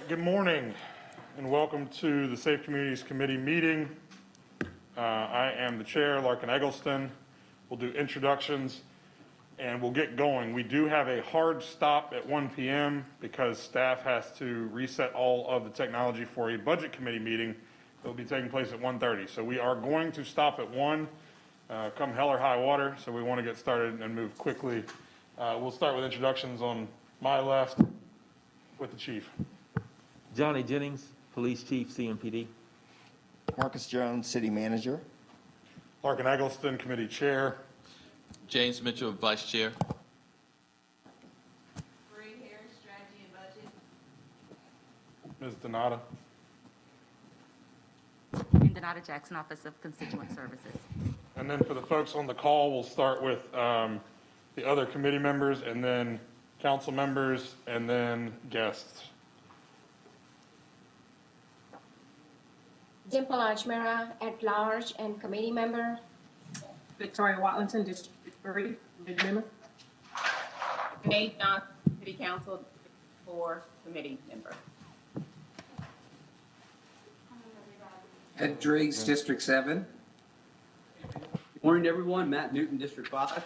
good morning and welcome to the Safe Communities Committee meeting. I am the chair, Larkin Eggleston. We'll do introductions and we'll get going. We do have a hard stop at 1 p.m. because staff has to reset all of the technology for a budget committee meeting that will be taking place at 1:30. So we are going to stop at 1, come hell or high water. So we want to get started and move quickly. We'll start with introductions on my left with the chief. Johnny Jennings, Police Chief, CMPD. Marcus Jones, City Manager. Larkin Eggleston, Committee Chair. James Mitchell, Vice Chair. Bree Harris, Strategy and Budget. Ms. Donata. And Donata Jackson, Office of Constituent Services. And then for the folks on the call, we'll start with the other committee members and then council members and then guests. Dimple Ajmera, at large and committee member. Victoria Watlington, District 3, Committee Member. Nate Johnson, City Council, District 4, Committee Member. Ed Driggs, District 7. Good morning, everyone. Matt Newton, District 5.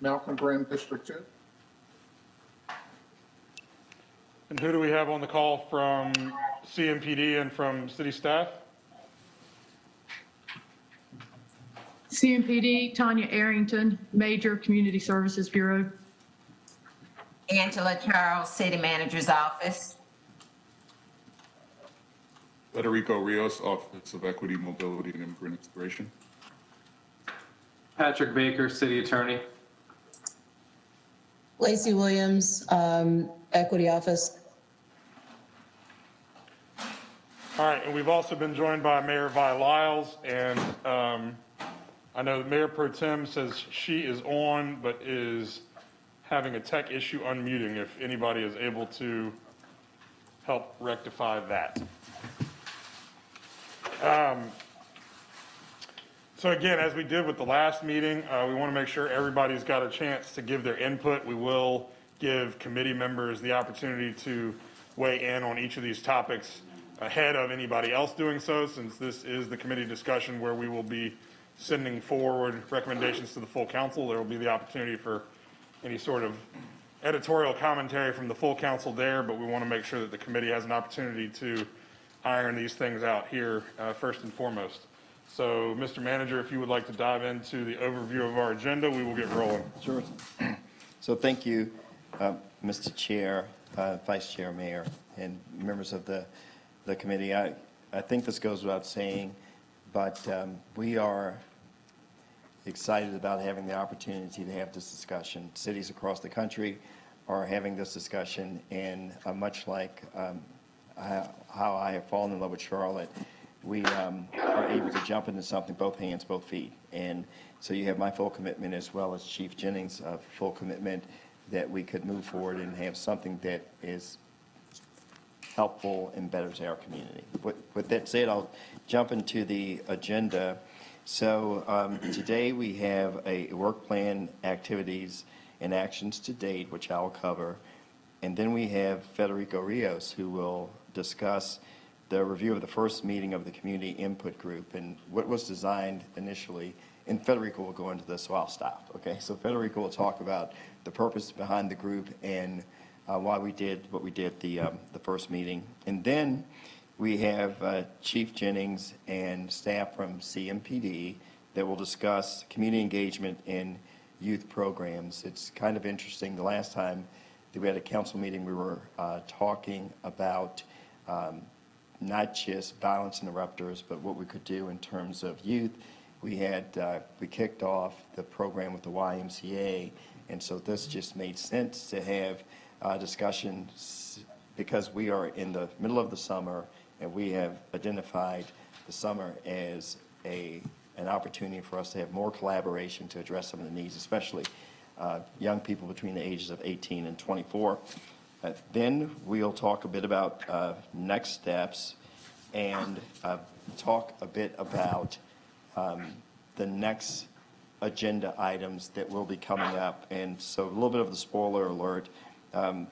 Malcolm Graham, District 2. And who do we have on the call from CMPD and from city staff? CMPD, Tanya Arrington, Major Community Services Bureau. Angela Charles, City Manager's Office. Federico Rios, Office of Equity, Mobility, and Immigrant Integration. Patrick Baker, City Attorney. Lacey Williams, Equity Office. All right, and we've also been joined by Mayor Vi Lyles, and I know the Mayor Pro Tem says she is on, but is having a tech issue unmuting, if anybody is able to help rectify that. So again, as we did with the last meeting, we want to make sure everybody's got a chance to give their input. We will give committee members the opportunity to weigh in on each of these topics ahead of anybody else doing so, since this is the committee discussion where we will be sending forward recommendations to the full council. There will be the opportunity for any sort of editorial commentary from the full council there, but we want to make sure that the committee has an opportunity to iron these things out here first and foremost. So, Mr. Manager, if you would like to dive into the overview of our agenda, we will get rolling. Sure. So thank you, Mr. Chair, Vice Chair, Mayor, and members of the committee. I think this goes without saying, but we are excited about having the opportunity to have this discussion. Cities across the country are having this discussion, and much like how I have fallen in love with Charlotte, we are able to jump into something, both hands, both feet. And so you have my full commitment, as well as Chief Jennings' full commitment, that we could move forward and have something that is helpful and betters our community. With that said, I'll jump into the agenda. So today we have a work plan, activities and actions to date, which I'll cover. And then we have Federico Rios, who will discuss the review of the first meeting of the community input group and what was designed initially. And Federico will go into this, so I'll stop. Okay, so Federico will talk about the purpose behind the group and why we did what we did the first meeting. And then we have Chief Jennings and staff from CMPD that will discuss community engagement in youth programs. It's kind of interesting. The last time that we had a council meeting, we were talking about not just violence interrupters, but what we could do in terms of youth. We kicked off the program with the YMCA, and so this just made sense to have discussions because we are in the middle of the summer, and we have identified the summer as an opportunity for us to have more collaboration to address some of the needs, especially young people between the ages of 18 and 24. Then we'll talk a bit about next steps and talk a bit about the next agenda items that will be coming up. And so a little bit of the spoiler alert.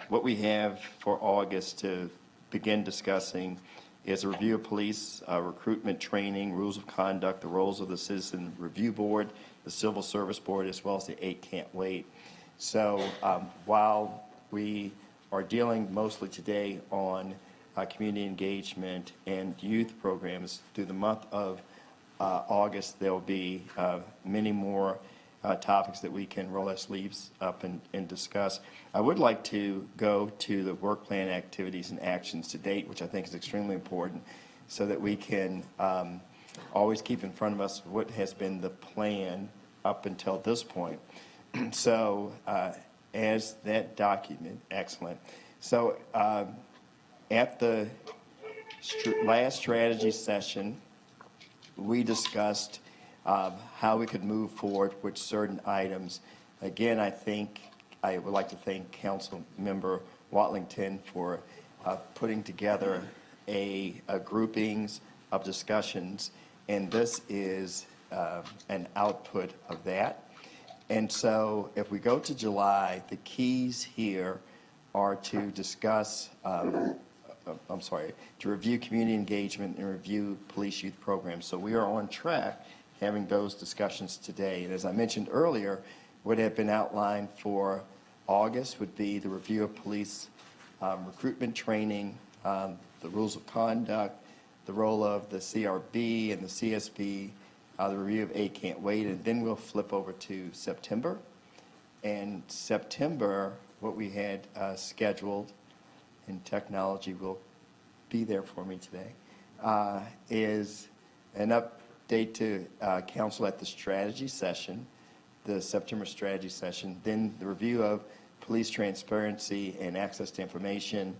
What we have for August to begin discussing is a review of police recruitment training, rules of conduct, the roles of the Citizen Review Board, the Civil Service Board, as well as the 8 Can't Wait. So while we are dealing mostly today on community engagement and youth programs, through the month of August, there will be many more topics that we can roll our sleeves up and discuss. I would like to go to the work plan activities and actions to date, which I think is extremely important, so that we can always keep in front of us what has been the plan up until this point. So as that document, excellent. So at the last strategy session, we discussed how we could move forward with certain items. Again, I would like to thank Council Member Watlington for putting together a groupings of discussions, and this is an output of that. And so if we go to July, the keys here are to discuss, to review community engagement and review police youth programs. So we are on track having those discussions today. And as I mentioned earlier, what had been outlined for August would be the review of police recruitment training, the rules of conduct, the role of the CRB and the CSB, the review of 8 Can't Wait, and then we'll flip over to September. And September, what we had scheduled, and technology will be there for me today, is an update to council at the strategy session, the September strategy session, then the review of police transparency and access to information.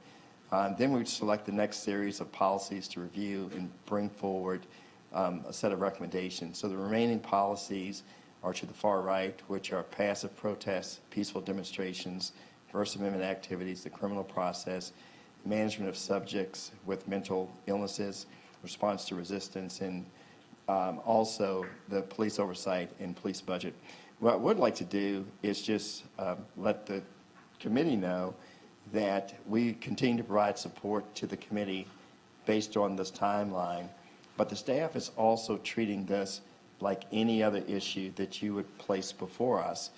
Then we would select the next series of policies to review and bring forward a set of recommendations. So the remaining policies are to the far right, which are passive protests, peaceful demonstrations, First Amendment activities, the criminal process, management of subjects with mental illnesses, response to resistance, and also the police oversight and police budget. What I would like to do is just let the committee know that we continue to provide support to the committee based on this timeline, but the staff is also treating this like any other issue that you would place before us.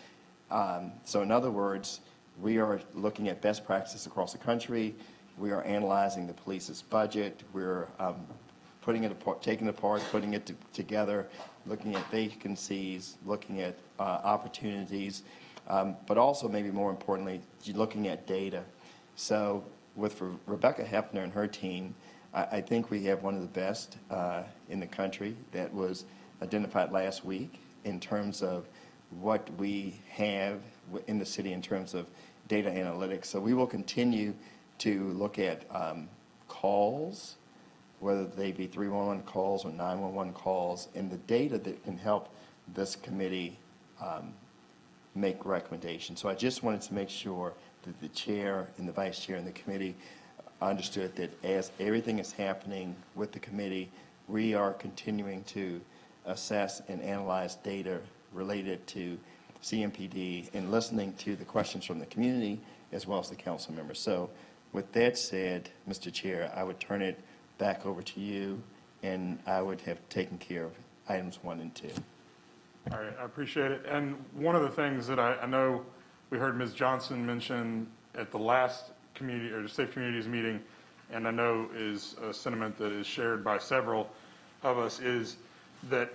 So in other words, we are looking at best practices across the country. We are analyzing the police's budget. We're putting it apart, taking it apart, putting it together, looking at vacancies, looking at opportunities, but also maybe more importantly, looking at data. So with Rebecca Hefner and her team, I think we have one of the best in the country that was identified last week in terms of what we have in the city in terms of data analytics. So we will continue to look at calls, whether they be 311 calls or 911 calls, and the data that can help this committee make recommendations. So I just wanted to make sure that the chair and the vice chair and the committee understood that as everything is happening with the committee, we are continuing to assess and analyze data related to CMPD and listening to the questions from the community as well as the council members. So with that said, Mr. Chair, I would turn it back over to you, and I would have taken care of items 1 and 2. All right, I appreciate it. And one of the things that I know we heard Ms. Johnson mention at the last community or Safe Communities meeting, and I know is a sentiment that is shared by several of us, is that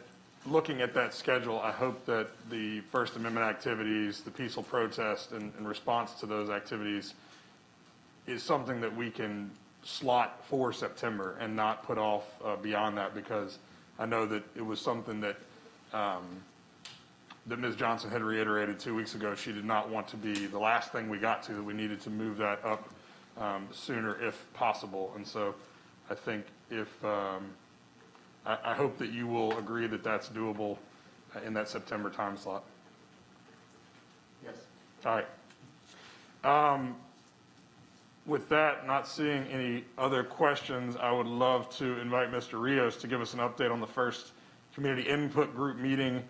looking at that schedule, I hope that the First Amendment activities, the peaceful protest and response to those activities is something that we can slot for September and not put off beyond that, because I know that it was something that that Ms. Johnson had reiterated 2 weeks ago. She did not want to be the last thing we got to, that we needed to move that up sooner if possible. And so I think if, I hope that you will agree that that's doable in that September time slot. Yes. All right. With that, not seeing any other questions, I would love to invite Mr. Rios to give us an update on the first community input group meeting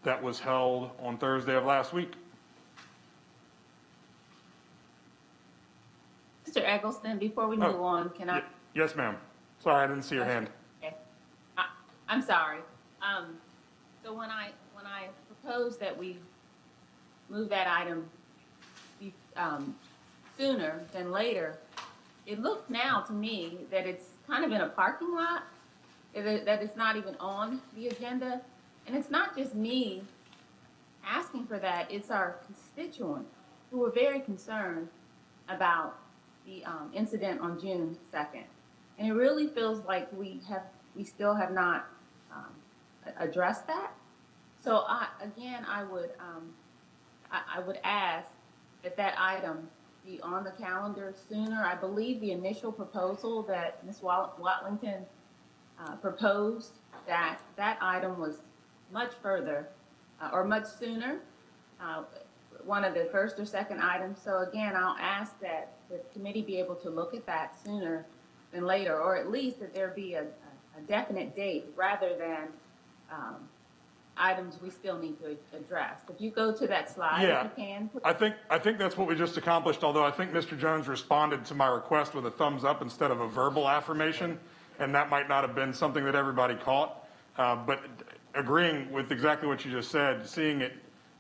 that was held on Thursday of last week. Mr. Eggleston, before we move on, can I? Yes, ma'am. Sorry, I didn't see your hand. Okay. I'm sorry. So when I proposed that we move that item sooner than later, it looks now to me that it's kind of in a parking lot, that it's not even on the agenda. And it's not just me asking for that, it's our constituents who are very concerned about the incident on June 2nd. And it really feels like we still have not addressed that. So I would ask that item be on the calendar sooner. I believe the initial proposal that Ms. Watlington proposed, that item was much further or much sooner, one of the first or second items. So again, I'll ask that the committee be able to look at that sooner than later, or at least that there be a definite date rather than items we still need to address. If you go to that slide, Yeah. if you can. I think that's what we just accomplished, although I think Mr. Jones responded to my request with a thumbs up instead of a verbal affirmation, and that might not have been something that everybody caught. But agreeing with exactly what you just said, seeing it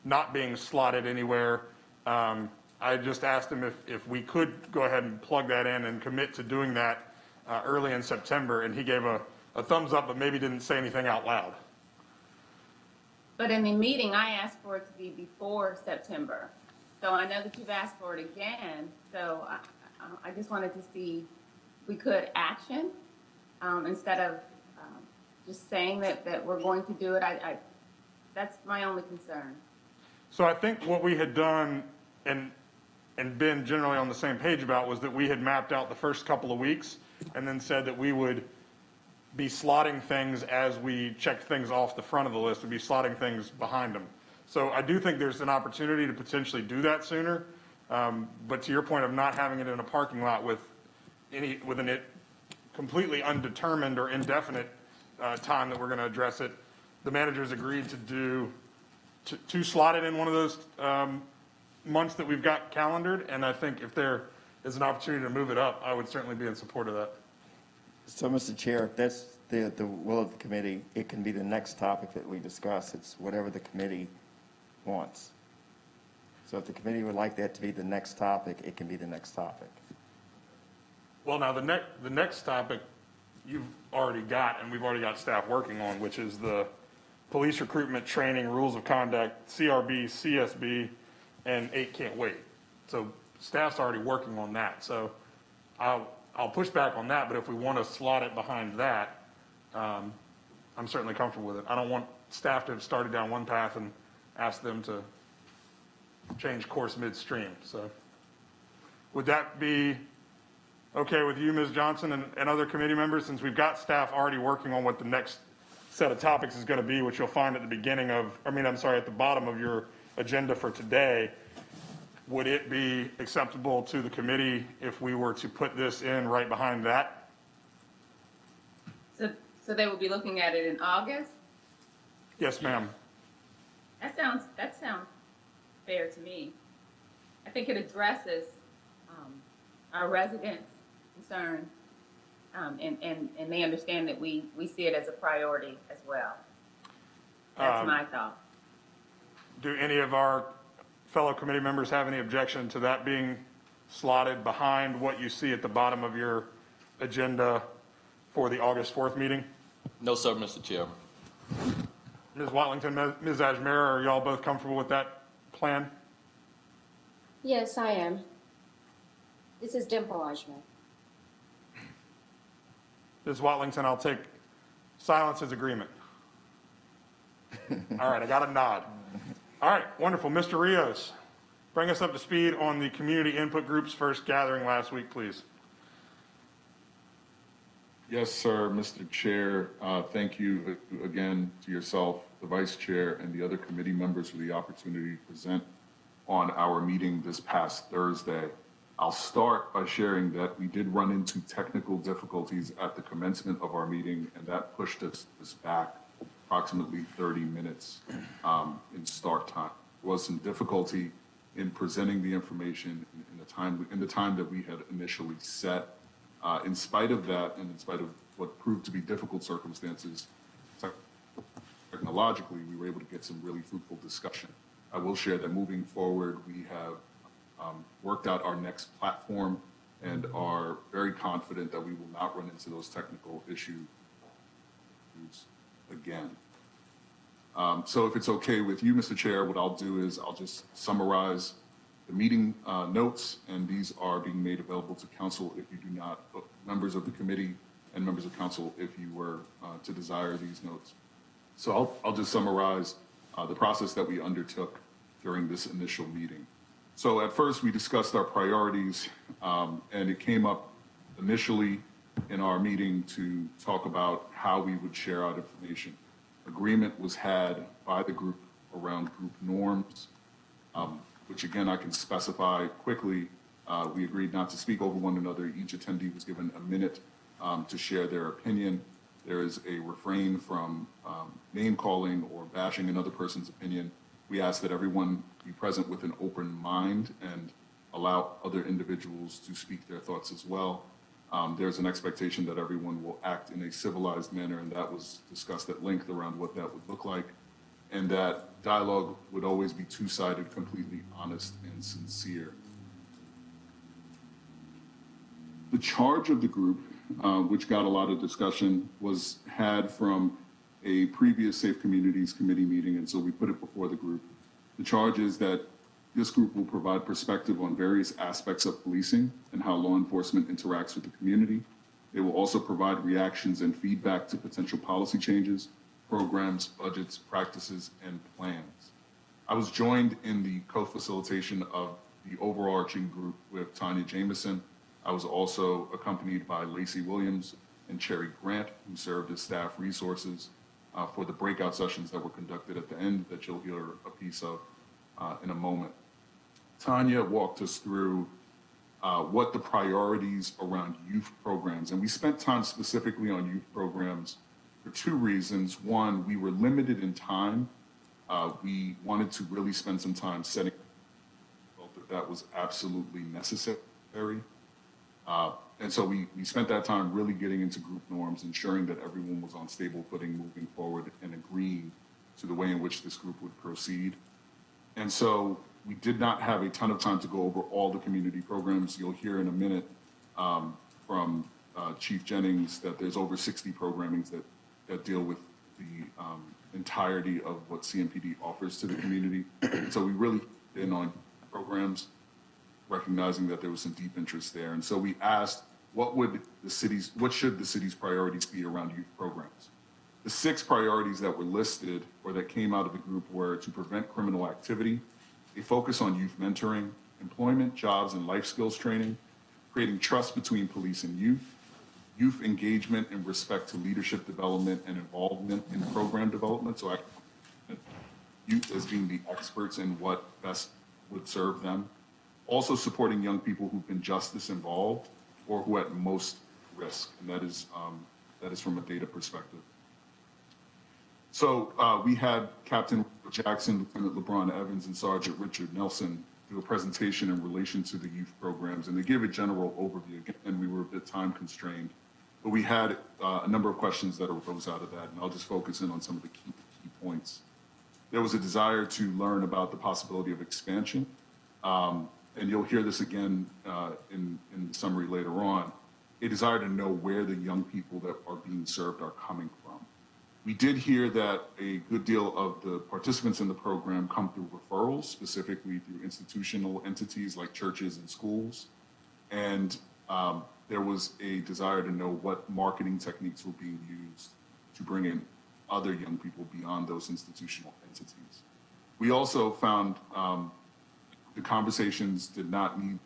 not being slotted anywhere, I just asked him if we could go ahead and plug that in and commit to doing that early in September, and he gave a thumbs up, but maybe didn't say anything out loud. But in the meeting, I asked for it to be before September. So I know that you've asked for it again. So I just wanted to see if we could action instead of just saying that we're going to do it. That's my only concern. So I think what we had done and been generally on the same page about was that we had mapped out the first couple of weeks and then said that we would be slotting things as we checked things off the front of the list, we'd be slotting things behind them. So I do think there's an opportunity to potentially do that sooner. But to your point of not having it in a parking lot with an completely undetermined or indefinite time that we're going to address it, the managers agreed to slot it in one of those months that we've got calendared. And I think if there is an opportunity to move it up, I would certainly be in support of that. So, Mr. Chair, if that's the will of the committee, it can be the next topic that we discuss. It's whatever the committee wants. So if the committee would like that to be the next topic, it can be the next topic. Well, now the next topic you've already got, and we've already got staff working on, which is the police recruitment training, rules of conduct, CRB, CSB, and 8 can't wait. So staff's already working on that. So I'll push back on that, but if we want to slot it behind that, I'm certainly comfortable with it. I don't want staff to have started down one path and ask them to change course midstream. So would that be okay with you, Ms. Johnson, and other committee members, since we've got staff already working on what the next set of topics is going to be, which you'll find at the bottom of your agenda for today? Would it be acceptable to the committee if we were to put this in right behind that? So they will be looking at it in August? Yes, ma'am. That sounds fair to me. I think it addresses our residents' concern, and they understand that we see it as a priority as well. That's my thought. Do any of our fellow committee members have any objection to that being slotted behind what you see at the bottom of your agenda for the August 4th meeting? No, sir, Mr. Chairman. Ms. Watlington, Ms. Ajmera, are y'all both comfortable with that plan? Yes, I am. This is Dimple Ashman. Ms. Watlington, I'll take silence as agreement. All right, I got a nod. All right, wonderful. Mr. Rios, bring us up to speed on the community input group's first gathering last week, please. Yes, sir, Mr. Chair. Thank you again to yourself, the Vice Chair, and the other committee members for the opportunity to present on our meeting this past Thursday. I'll start by sharing that we did run into technical difficulties at the commencement of our meeting, and that pushed us back approximately 30 minutes in start time. There was some difficulty in presenting the information in a in the time that we had initially set. In spite of that, and in spite of what proved to be difficult circumstances, technologically, we were able to get some really fruitful discussion. I will share that moving forward, we have worked out our next platform and are very confident that we will not run into those technical issues again. So if it's okay with you, Mr. Chair, what I'll do is I'll just summarize the meeting notes, and these are being made available to council if you do not, members of the committee and members of council if you were to desire these notes. So I'll just summarize the process that we undertook during this initial meeting. So at first we discussed our priorities, and it came up initially in our meeting to talk about how we would share out information. Agreement was had by the group around group norms, which again I can specify quickly. We agreed not to speak over one another. Each attendee was given a minute to share their opinion. There is a refrain from name calling or bashing another person's opinion. We ask that everyone be present with an open mind and allow other individuals to speak their thoughts as well. There's an expectation that everyone will act in a civilized manner, and that was discussed at length around what that would look like, and that dialogue would always be two-sided, completely honest and sincere. The charge of the group, which got a lot of discussion, was had from a previous Safe Communities Committee meeting, and so we put it before the group. The charge is that this group will provide perspective on various aspects of policing and how law enforcement interacts with the community. They will also provide reactions and feedback to potential policy changes, programs, budgets, practices, and plans. I was joined in the co-facilitation of the overarching group with Tanya Jameson. I was also accompanied by Lacey Williams and Cherry Grant, who served as staff resources for the breakout sessions that were conducted at the end that you'll hear a piece of in a moment. Tanya walked us through what the priorities around youth programs, and we spent time specifically on youth programs for two reasons. One, we were limited in time. We wanted to really spend some time setting, felt that was absolutely necessary. And so we spent that time really getting into group norms, ensuring that everyone was on stable footing moving forward and agreeing to the way in which this group would proceed. And so we did not have a ton of time to go over all the community programs. You'll hear in a minute from Chief Jennings that there's over 60 programmings that deal with the entirety of what CMPD offers to the community. And so we really in on programs, recognizing that there was some deep interest there. And so we asked, what should the city's priorities be around youth programs? The 6 priorities that were listed or that came out of the group were to prevent criminal activity, a focus on youth mentoring, employment, jobs, and life skills training, creating trust between police and youth, youth engagement and respect to leadership development and involvement in program development. So youth as being the experts in what best would serve them. Also supporting young people who've been justice involved or who are at most risk, and that is from a data perspective. So we had Captain Jackson, Lieutenant LeBron Evans, and Sergeant Richard Nelson do a presentation in relation to the youth programs, and they gave a general overview, and we were a bit time constrained, but we had a number of questions that arose out of that, and I'll just focus in on some of the key points. There was a desire to learn about the possibility of expansion, and you'll hear this again in the summary later on, a desire to know where the young people that are being served are coming from. We did hear that a good deal of the participants in the program come through referrals, specifically through institutional entities like churches and schools. And there was a desire to know what marketing techniques were being used to bring in other young people beyond those institutional entities. We also found the conversations did not need,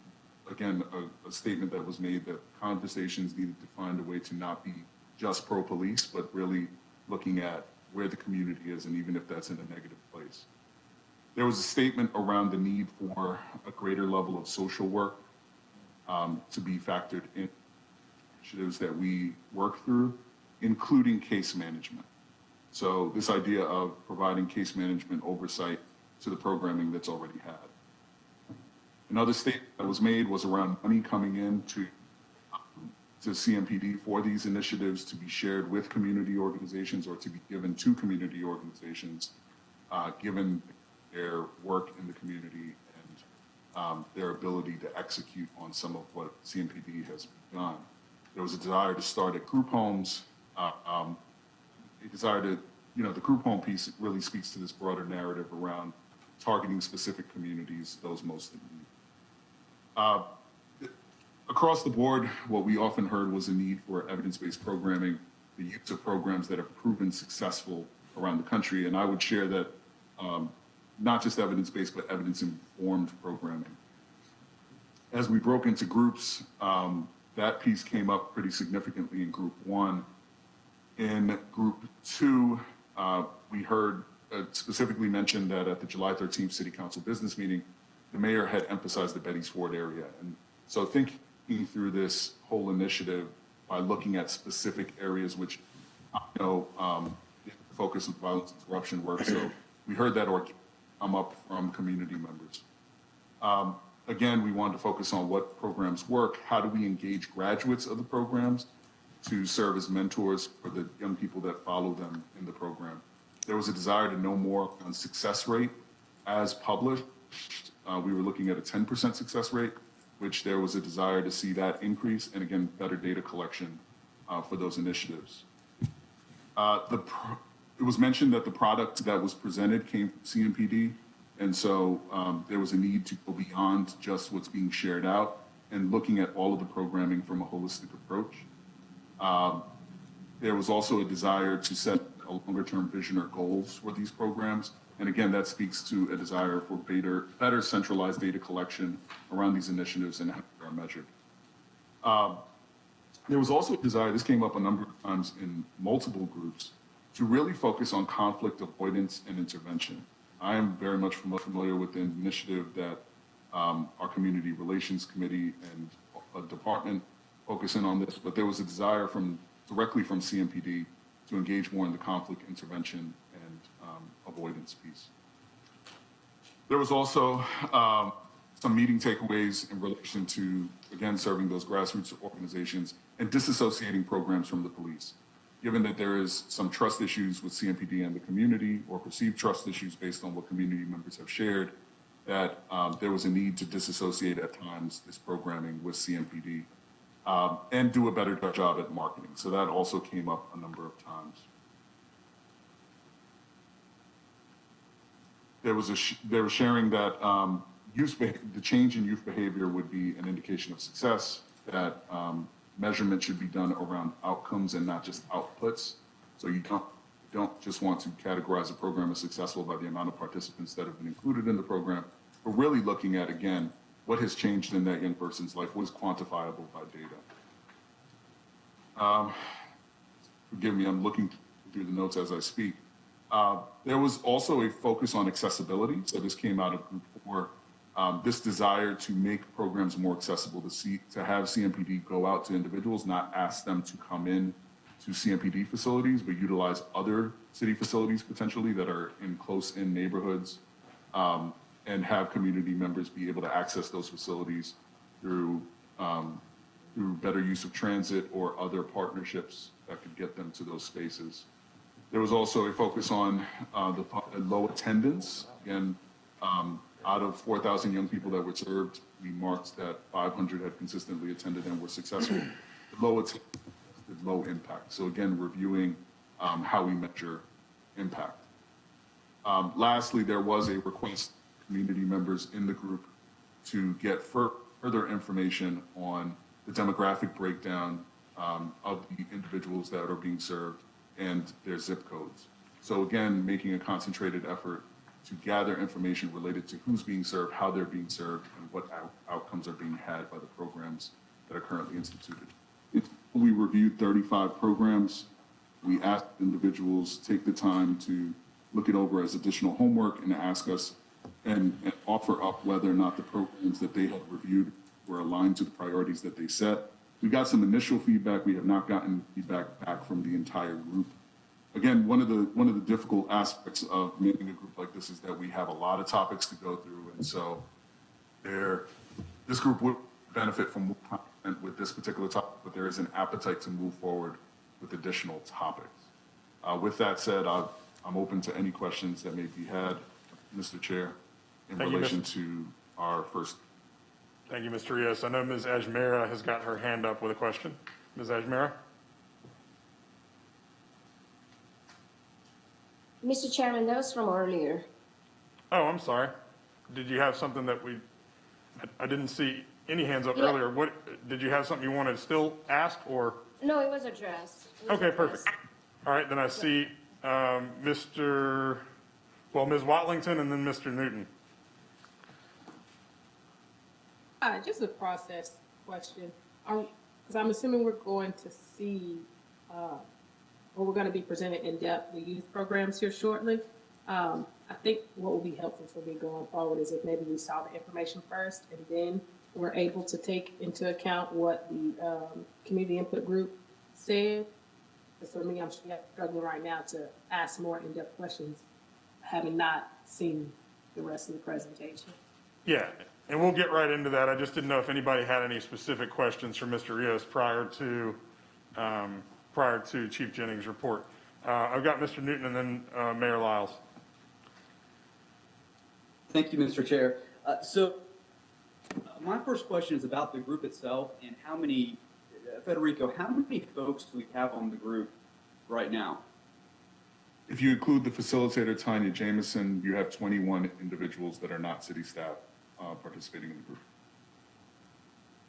again, a statement that was made that conversations needed to find a way to not be just pro-police, but really looking at where the community is, and even if that's in a negative place. There was a statement around the need for a greater level of social work to be factored in initiatives that we work through, including case management. So this idea of providing case management oversight to the programming that's already had. Another statement that was made was around money coming in to CMPD for these initiatives to be shared with community organizations or to be given to community organizations, given their work in the community and their ability to execute on some of what CMPD has done. There was a desire to start at group homes, a desire to, the group home piece really speaks to this broader narrative around targeting specific communities, those most in need. Across the board, what we often heard was a need for evidence-based programming, the use of programs that have proven successful around the country. And I would share that not just evidence-based, but evidence-informed programming. As we broke into groups, that piece came up pretty significantly in group one. In group two, we heard specifically mentioned that at the July 13th City Council business meeting, the mayor had emphasized the Betty's Ford area. And so thinking through this whole initiative by looking at specific areas which I know the focus of violence and corruption work. So we heard that come up from community members. Again, we wanted to focus on what programs work. How do we engage graduates of the programs to serve as mentors for the young people that follow them in the program? There was a desire to know more on success rate as published. We were looking at a 10% success rate, which there was a desire to see that increase, and again, better data collection for those initiatives. It was mentioned that the product that was presented came from CMPD, and so there was a need to go beyond just what's being shared out and looking at all of the programming from a holistic approach. There was also a desire to set a longer-term vision or goals for these programs. And again, that speaks to a desire for better centralized data collection around these initiatives and how they are measured. There was also a desire, this came up a number of times in multiple groups, to really focus on conflict avoidance and intervention. I am very much familiar with the initiative that our Community Relations Committee and a department focus in on this, but there was a desire directly from CMPD to engage more in the conflict intervention and avoidance piece. There was also some meeting takeaways in relation to, again, serving those grassroots organizations and disassociating programs from the police. Given that there is some trust issues with CMPD and the community, or perceived trust issues based on what community members have shared, that there was a need to disassociate at times this programming with CMPD and do a better job at marketing. So that also came up a number of times. There was sharing that the change in youth behavior would be an indication of success, that measurement should be done around outcomes and not just outputs. So you don't just want to categorize a program as successful by the amount of participants that have been included in the program, but really looking at, again, what has changed in that young person's life, what is quantifiable by data. Forgive me, I'm looking through the notes as I speak. There was also a focus on accessibility. So this came out of Group 4. This desire to make programs more accessible, to have CMPD go out to individuals, not ask them to come in to CMPD facilities, but utilize other city facilities potentially that are in close-in neighborhoods, and have community members be able to access those facilities through better use of transit or other partnerships that could get them to those spaces. There was also a focus on the low attendance. Again, out of 4,000 young people that were served, we marked that 500 had consistently attended and were successful. Low attendance, low impact. So again, reviewing how we measure impact. Lastly, there was a request from community members in the group to get further information on the demographic breakdown of the individuals that are being served and their zip codes. So again, making a concentrated effort to gather information related to who's being served, how they're being served, and what outcomes are being had by the programs that are currently instituted. We reviewed 35 programs. We asked individuals to take the time to look it over as additional homework and ask us and offer up whether or not the programs that they had reviewed were aligned to the priorities that they set. We got some initial feedback. We have not gotten feedback back from the entire group. Again, one of the difficult aspects of managing a group like this is that we have a lot of topics to go through, and so this group would benefit from more content with this particular topic, but there is an appetite to move forward with additional topics. With that said, I'm open to any questions that may be had, Mr. Chair, in Thank you, relation to our first. Thank you, Mr. Rios. I know Ms. Ajmera has got her hand up with a question. Ms. Ajmera? Mr. Chairman, that was from earlier. Oh, I'm sorry. Did you have something that I didn't see any hands up Yeah. earlier. What, did you have something you wanted to still ask or? No, it was addressed. It was Okay, addressed. perfect. All right, then I see Ms. Watlington and then Mr. Newton. Just a process question. Because I'm assuming we're going to see, or we're going to be presented in depth the youth programs here shortly. I think what will be helpful for me going forward is if maybe we saw the information first and then we're able to take into account what the community input group said. Because for me, I'm struggling right now to ask more in-depth questions, having not seen the rest of the presentation. Yeah, and we'll get right into that. I just didn't know if anybody had any specific questions for Mr. Rios prior to Chief Jennings' report. I've got Mr. Newton and then Mayor Lyles. Thank you, Mr. Chair. So my first question is about the group itself and how many, Federico, how many folks do we have on the group right now? If you include the facilitator, Tanya Jameson, you have 21 individuals that are not city staff participating in the group.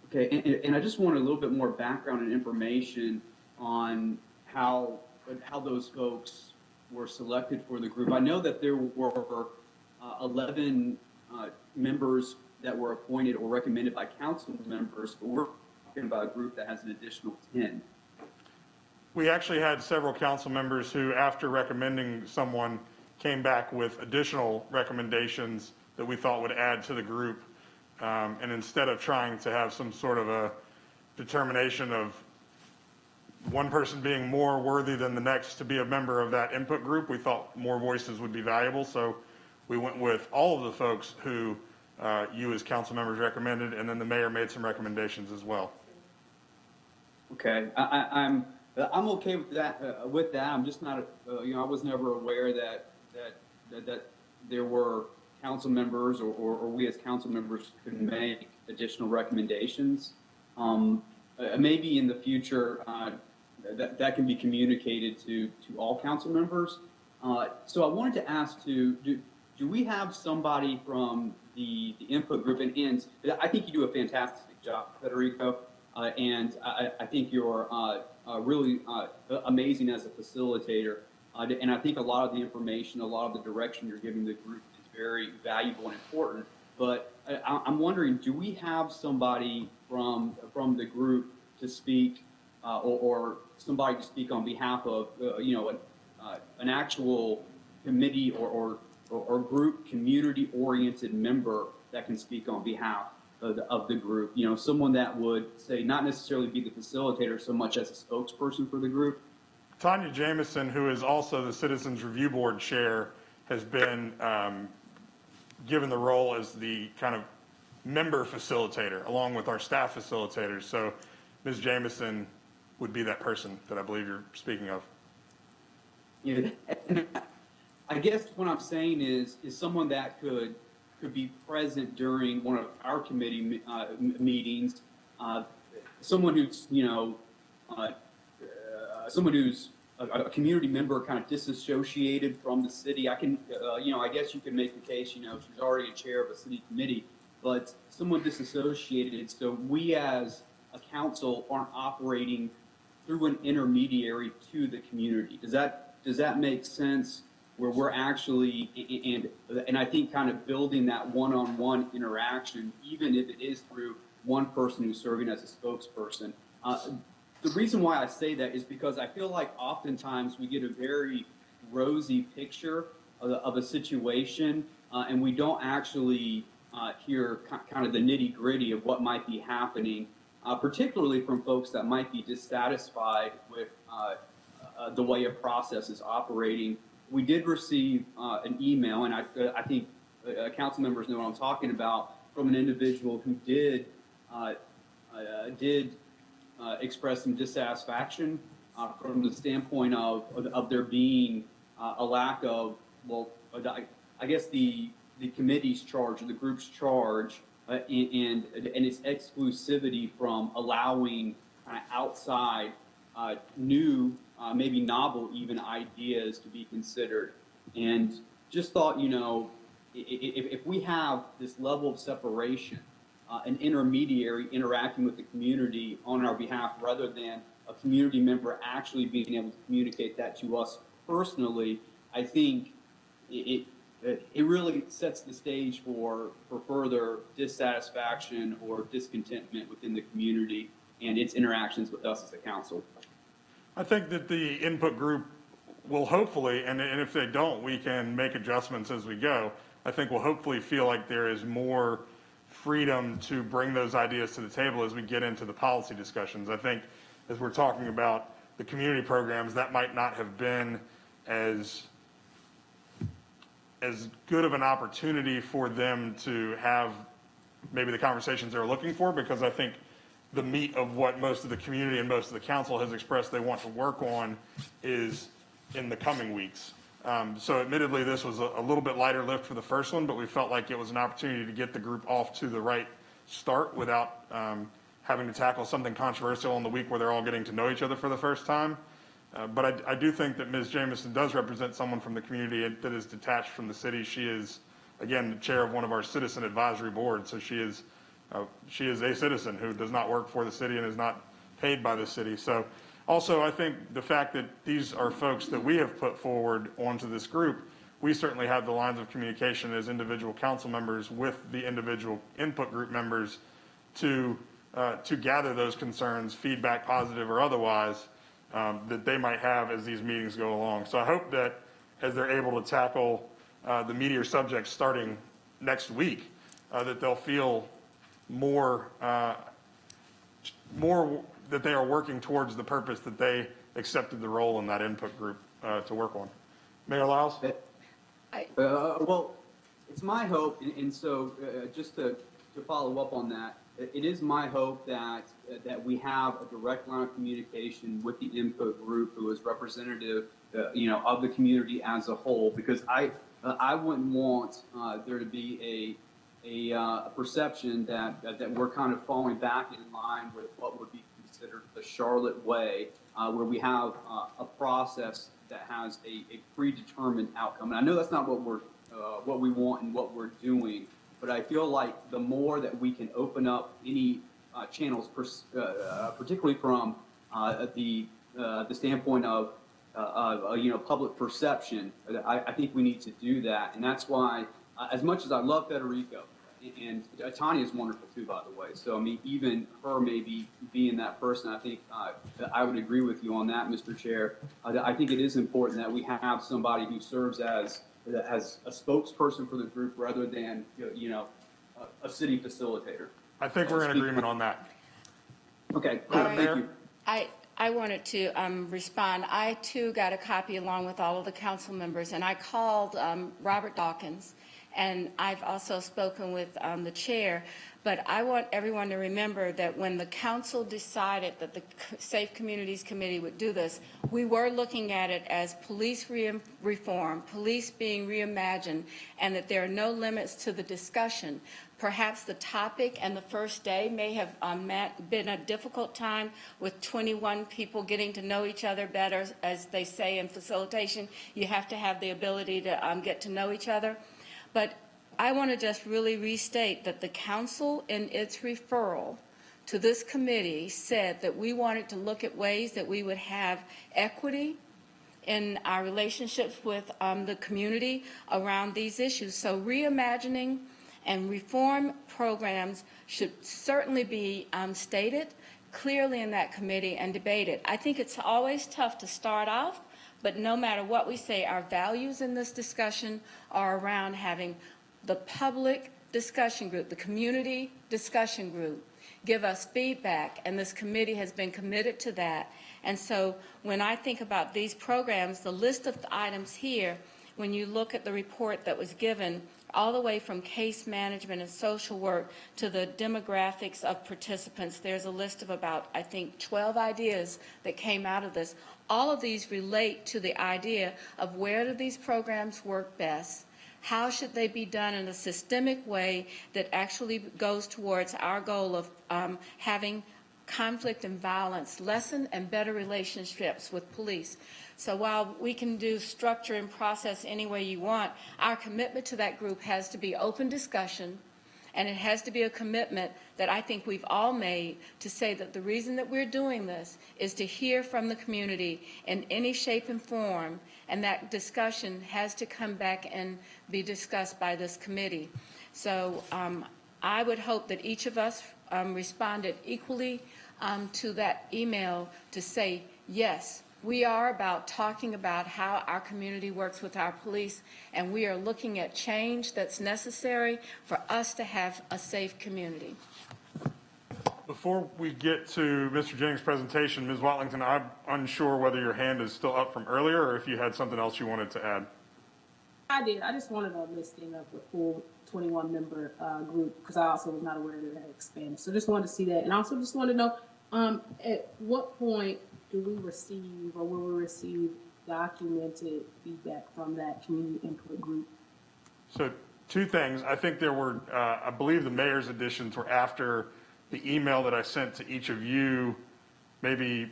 Okay, and I just want a little bit more background and information on how those folks were selected for the group. I know that there were 11 members that were appointed or recommended by council members, but we're talking about a group that has an additional 10. We actually had several council members who, after recommending someone, came back with additional recommendations that we thought would add to the group. And instead of trying to have some sort of a determination of one person being more worthy than the next to be a member of that input group, we thought more voices would be valuable. So we went with all of the folks who you as council members recommended, and then the mayor made some recommendations as well. Okay, I'm okay with that. I'm just not, I was never aware that there were council members or we as council members could make additional recommendations. Maybe in the future that can be communicated to all council members. So I wanted to ask do we have somebody from the input group, and I think you do a fantastic job, Federico, and I think you're really amazing as a facilitator, and I think a lot of the information, a lot of the direction you're giving the group is very valuable and important, but I'm wondering, do we have somebody from the group to speak, or somebody to speak on behalf of, an actual committee or group community-oriented member that can speak on behalf of the group? Someone that would say not necessarily be the facilitator so much as a spokesperson for the group. Tanya Jameson, who is also the Citizens Review Board chair, has been given the role as the kind of member facilitator along with our staff facilitators. So Ms. Jameson would be that person that I believe you're speaking of. Yeah. I guess what I'm saying is someone that could be present during one of our committee meetings, someone who's someone who's a community member, kind of disassociated from the city. I can, I guess you could make the case, she's already a chair of a city committee, but someone disassociated. So we as a council aren't operating through an intermediary to the community. Does that make sense? Where we're actually, and I think kind of building that one-on-one interaction, even if it is through one person who's serving as a spokesperson. The reason why I say that is because I feel like oftentimes we get a very rosy picture of a situation, and we don't actually hear kind of the nitty-gritty of what might be happening, particularly from folks that might be dissatisfied with the way a process is operating. We did receive an email, and I think council members know what I'm talking about, from an individual who did express some dissatisfaction from the standpoint of there being a lack of, well, I guess the committee's charge or the group's charge and its exclusivity from allowing outside new, maybe novel even ideas to be considered. And just thought, if we have this level of separation, an intermediary interacting with the community on our behalf rather than a community member actually being able to communicate that to us personally, I think it really sets the stage for further dissatisfaction or discontentment within the community and its interactions with us as a council. I think that the input group will hopefully, and if they don't, we can make adjustments as we go. I think we'll hopefully feel like there is more freedom to bring those ideas to the table as we get into the policy discussions. I think as we're talking about the community programs, that might not have been as good of an opportunity for them to have maybe the conversations they're looking for, because I think the meat of what most of the community and most of the council has expressed they want to work on is in the coming weeks. So admittedly, this was a little bit lighter lift for the first one, but we felt like it was an opportunity to get the group off to the right start without having to tackle something controversial in the week where they're all getting to know each other for the first time. But I do think that Ms. Jamison does represent someone from the community that is detached from the city. She is, again, the chair of one of our citizen advisory boards, so she is a citizen who does not work for the city and is not paid by the city. So also, I think the fact that these are folks that we have put forward onto this group, we certainly have the lines of communication as individual council members with the individual input group members to gather those concerns, feedback, positive or otherwise, that they might have as these meetings go along. So I hope that as they're able to tackle the meatier subjects starting next week, that they'll feel more that they are working towards the purpose that they accepted the role in that input group to work on. Mayor Lyles? Well, it's my hope, and so just to follow up on that, it is my hope that we have a direct line of communication with the input group who is representative, of the community as a whole, because I wouldn't want there to be a perception that we're kind of falling back in line with what would be considered the Charlotte way, where we have a process that has a predetermined outcome. And I know that's not what we want and what we're doing, but I feel like the more that we can open up any channels, particularly from the standpoint of public perception, I think we need to do that. And that's why, as much as I love Federico, and Tanya is wonderful too, by the way. So, I mean, even her maybe being that person, I think I would agree with you on that, Mr. Chair. I think it is important that we have somebody who serves as a spokesperson for the group rather than, a city facilitator. I think we're in agreement on that. Okay, Madam thank Mayor? you. I wanted to respond. I, too, got a copy along with all of the council members, and I called Robert Dawkins, and I've also spoken with the chair. But I want everyone to remember that when the council decided that the Safe Communities Committee would do this, we were looking at it as police reform, police being reimagined, and that there are no limits to the discussion. Perhaps the topic and the first day may have been a difficult time with 21 people getting to know each other better. As they say in facilitation, you have to have the ability to get to know each other. But I want to just really restate that the council in its referral to this committee said that we wanted to look at ways that we would have equity in our relationships with the community around these issues. So reimagining and reform programs should certainly be stated clearly in that committee and debated. I think it's always tough to start off, but no matter what we say, our values in this discussion are around having the public discussion group, the community discussion group, give us feedback, and this committee has been committed to that. And so when I think about these programs, the list of the items here, when you look at the report that was given, all the way from case management and social work to the demographics of participants. There's a list of about, I think, 12 ideas that came out of this. All of these relate to the idea of where do these programs work best, how should they be done in a systemic way that actually goes towards our goal of having conflict and violence lessen and better relationships with police. So while we can do structure and process any way you want, our commitment to that group has to be open discussion, and it has to be a commitment that I think we've all made to say that the reason that we're doing this is to hear from the community in any shape and form, and that discussion has to come back and be discussed by this committee. So I would hope that each of us responded equally to that email to say, yes, we are about talking about how our community works with our police, and we are looking at change that's necessary for us to have a safe community. Before we get to Mr. Jennings' presentation, Ms. Watlington, I'm unsure whether your hand is still up from earlier or if you had something else you wanted to add. I did. I just wanted a listing of the full 21-member group because I also was not aware that it had expanded. So just wanted to see that. And also just wanted to know at what point do we receive or will we receive documented feedback from that community input group? So two things. I think there were, I believe the mayor's additions were after the email that I sent to each of you maybe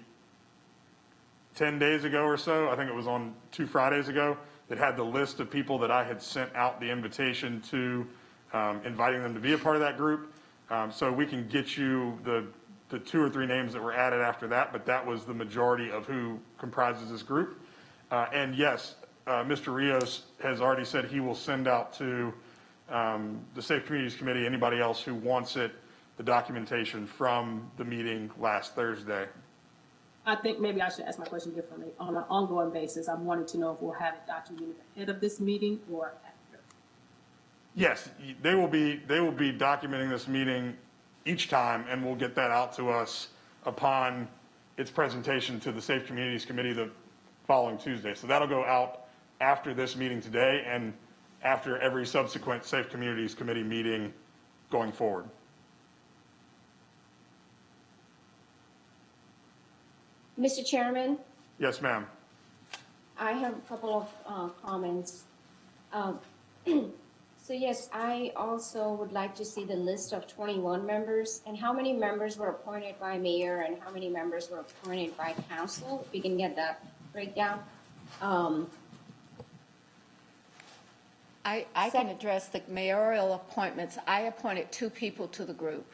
10 days ago or so. I think it was on 2 Fridays ago. That had the list of people that I had sent out the invitation to, inviting them to be a part of that group. So we can get you the 2 or 3 names that were added after that, but that was the majority of who comprises this group. And yes, Mr. Rios has already said he will send out to the Safe Communities Committee, anybody else who wants it, the documentation from the meeting last Thursday. I think maybe I should ask my question differently. On an ongoing basis, I'm wanting to know if we'll have it documented ahead of this meeting or after. Yes, they will be documenting this meeting each time, and we'll get that out to us upon its presentation to the Safe Communities Committee the following Tuesday. So that'll go out after this meeting today and after every subsequent Safe Communities Committee meeting going forward. Mr. Chairman, Yes, ma'am. I have a couple of comments. So yes, I also would like to see the list of 21 members and how many members were appointed by mayor and how many members were appointed by council. If we can get that breakdown. I can address the mayoral appointments. I appointed 2 people to the group.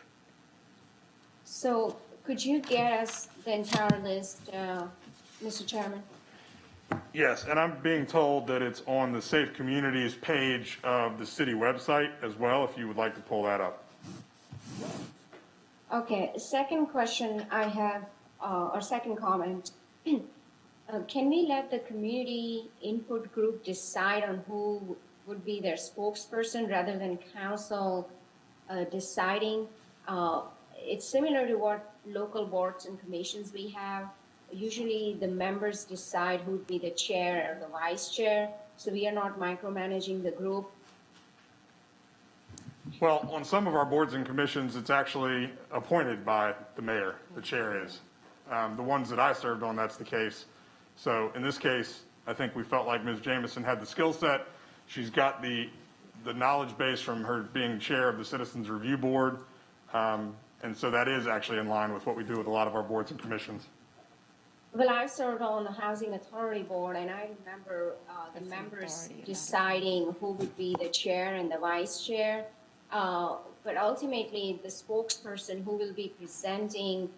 So could you get us the entire list, Mr. Chairman? Yes, and I'm being told that it's on the Safe Communities page of the city website as well, if you would like to pull that up. Okay, second question I have, or second comment. Can we let the community input group decide on who would be their spokesperson rather than council deciding? It's similar to what local boards and commissions we have. Usually the members decide who would be the chair or the vice chair, so we are not micromanaging the group. Well, on some of our boards and commissions, it's actually appointed by the mayor, the chair is. The ones that I served on, that's the case. So in this case, I think we felt like Ms. Jamison had the skill set. She's got the knowledge base from her being chair of the Citizens Review Board. And so that is actually in line with what we do with a lot of our boards and commissions. Well, I served on the Housing Authority Board, and I remember the members deciding who would be the chair and the vice chair. But ultimately, the spokesperson who will be presenting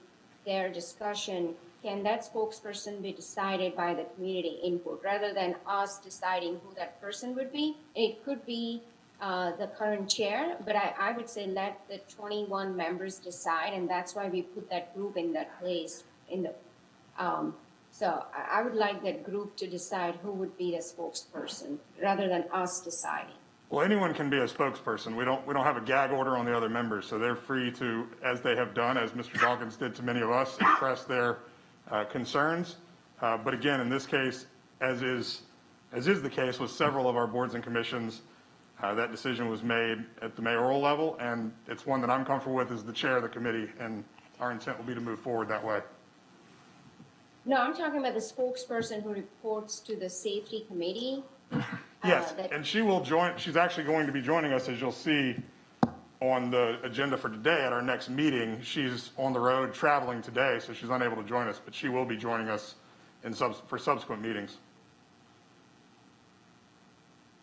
their discussion, can that spokesperson be decided by the community input rather than us deciding who that person would be? It could be the current chair, but I would say let the 21 members decide, and that's why we put that group in that place. So I would like that group to decide who would be the spokesperson rather than us deciding. Well, anyone can be a spokesperson. We don't have a gag order on the other members, so they're free to, as they have done, as Mr. Dawkins did to many of us, express their concerns. But again, in this case, as is the case with several of our boards and commissions, That decision was made at the mayoral level, and it's one that I'm comfortable with as the chair of the committee, and our intent will be to move forward that way. No, I'm talking about the spokesperson who reports to the safety committee. Yes, and she will join, she's actually going to be joining us, as you'll see on the agenda for today at our next meeting. She's on the road traveling today, so she's unable to join us, but she will be joining us for subsequent meetings.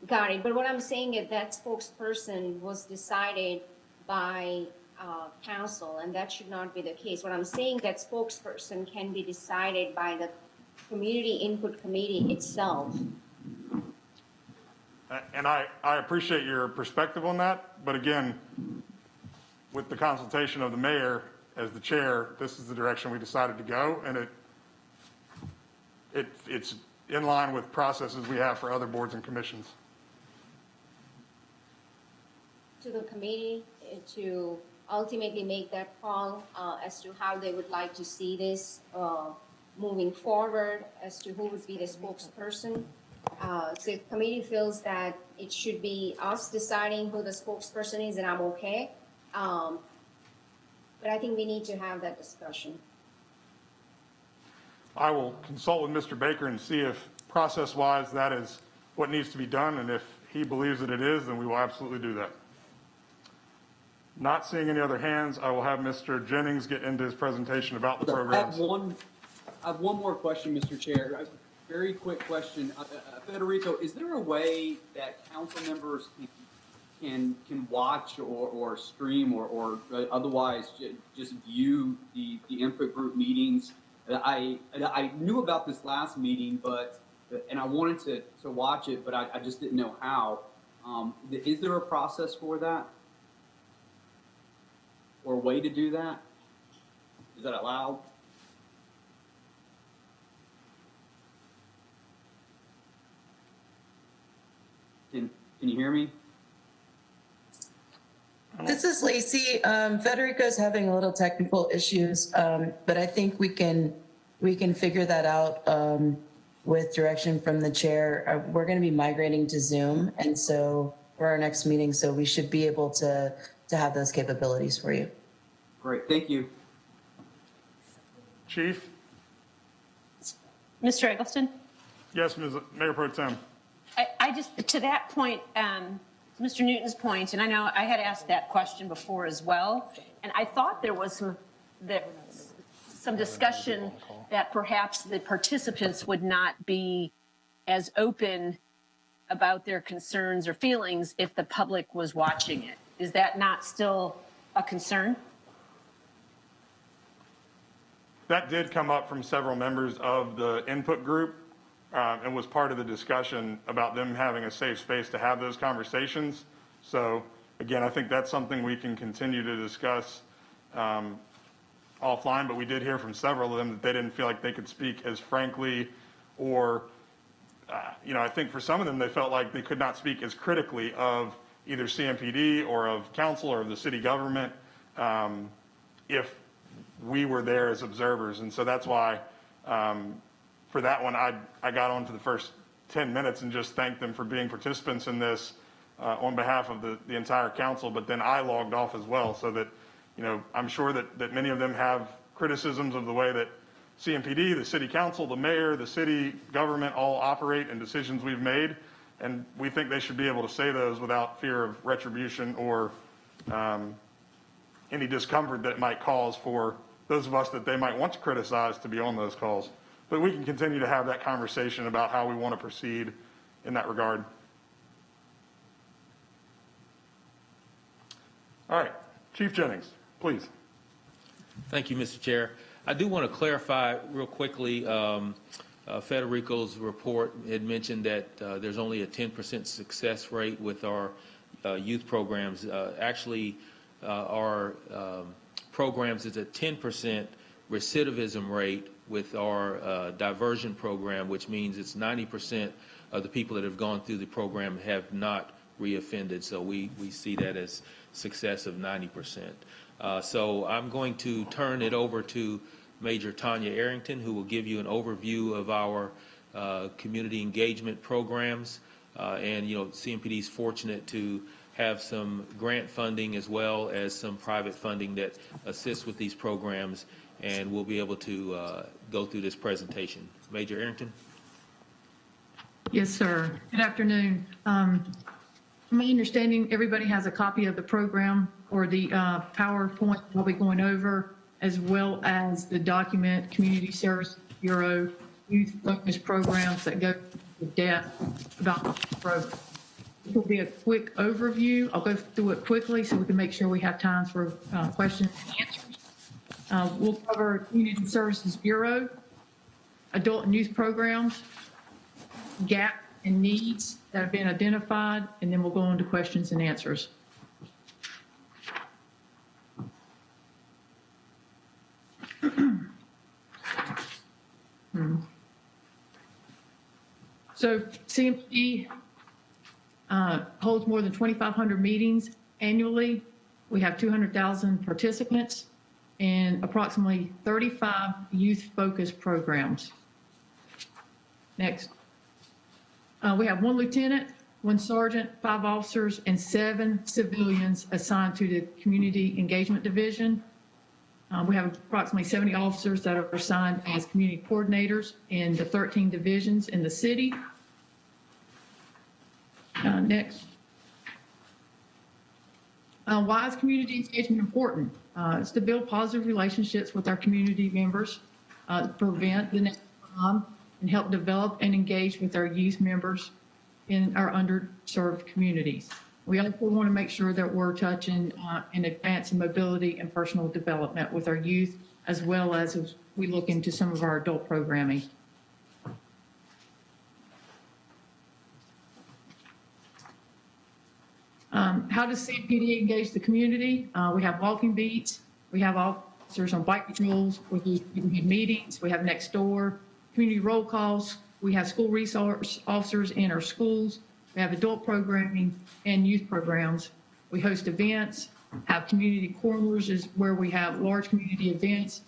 Got it, but what I'm saying is that spokesperson was decided by council, and that should not be the case. What I'm saying, that spokesperson can be decided by the community input committee itself. And I appreciate your perspective on that, but again, with the consultation of the mayor as the chair, this is the direction we decided to go, and it's in line with processes we have for other boards and commissions. To the committee to ultimately make that call as to how they would like to see this moving forward, as to who would be the spokesperson. So if the committee feels that it should be us deciding who the spokesperson is, and I'm okay. But I think we need to have that discussion. I will consult with Mr. Baker and see if process-wise that is what needs to be done, and if he believes that it is, then we will absolutely do that. Not seeing any other hands, I will have Mr. Jennings get into his presentation about the programs. I have one more question, Mr. Chair. A very quick question. Federico, is there a way that council members can watch or stream or otherwise just view the input group meetings? I knew about this last meeting, and I wanted to watch it, but I just didn't know how. Is there a process for that? Or a way to do that? Is that allowed? Can you hear me? This is Lacey. Federico's having a little technical issues, but I think we can figure that out with direction from the chair. We're going to be migrating to Zoom, and so for our next meeting, so we should be able to have those capabilities for you. Great, thank you. Chief? Mr. Eggleston? Yes, Mayor Pro Tem. I just, to that point, Mr. Newton's point, and I know I had asked that question before as well, and I thought there was some discussion that perhaps the participants would not be as open about their concerns or feelings if the public was watching it. Is that not still a concern? That did come up from several members of the input group and was part of the discussion about them having a safe space to have those conversations. So again, I think that's something we can continue to discuss offline, but we did hear from several of them that they didn't feel like they could speak as frankly, or I think for some of them, they felt like they could not speak as critically of either CMPD or of council or of the city government if we were there as observers. And so that's why for that one, I got on for the first 10 minutes and just thanked them for being participants in this on behalf of the entire council. But then I logged off as well, so that, I'm sure that many of them have criticisms of the way that CMPD, the city council, the mayor, the city government all operate and decisions we've made. And we think they should be able to say those without fear of retribution or any discomfort that it might cause for those of us that they might want to criticize to be on those calls. But we can continue to have that conversation about how we want to proceed in that regard. All right, Chief Jennings, please. Thank you, Mr. Chair. I do want to clarify real quickly, Federico's report had mentioned that there's only a 10% success rate with our youth programs. Actually, our programs is a 10% recidivism rate with our diversion program, which means it's 90% of the people that have gone through the program have not reoffended. So we see that as success of 90%. So I'm going to turn it over to Major Tanya Arrington, who will give you an overview of our community engagement programs And, CMPD is fortunate to have some grant funding as well as some private funding that assists with these programs, and we'll be able to go through this presentation. Major Arrington? Yes, sir. Good afternoon. From my understanding, everybody has a copy of the program or the PowerPoint we'll be going over, as well as the document Community Service Bureau youth focus programs that go into depth about the program. This will be a quick overview. I'll go through it quickly so we can make sure we have time for questions and answers. We'll cover Community Services Bureau, adult and youth programs, gap and needs that have been identified, and then we'll go on to questions and answers. So CMP holds more than 2,500 meetings annually. We have 200,000 participants and approximately 35 youth-focused programs. Next. We have 1 lieutenant, 1 sergeant, 5 officers, and 7 civilians assigned to the Community Engagement Division. We have approximately 70 officers that are assigned as community coordinators in the 13 divisions in the city. Next. Why is community engagement important? It's to build positive relationships with our community members, prevent the next crime, and help develop and engage with our youth members in our underserved communities. We also want to make sure that we're touching and advancing mobility and personal development with our youth, as well as we look into some of our adult programming. How does CMPD engage the community? We have walking beats, we have officers on bike patrols, we have meetings, we have next door, community roll calls, we have school resource officers in our schools, we have adult programming and youth programs. We host events, have community corners is where we have large community events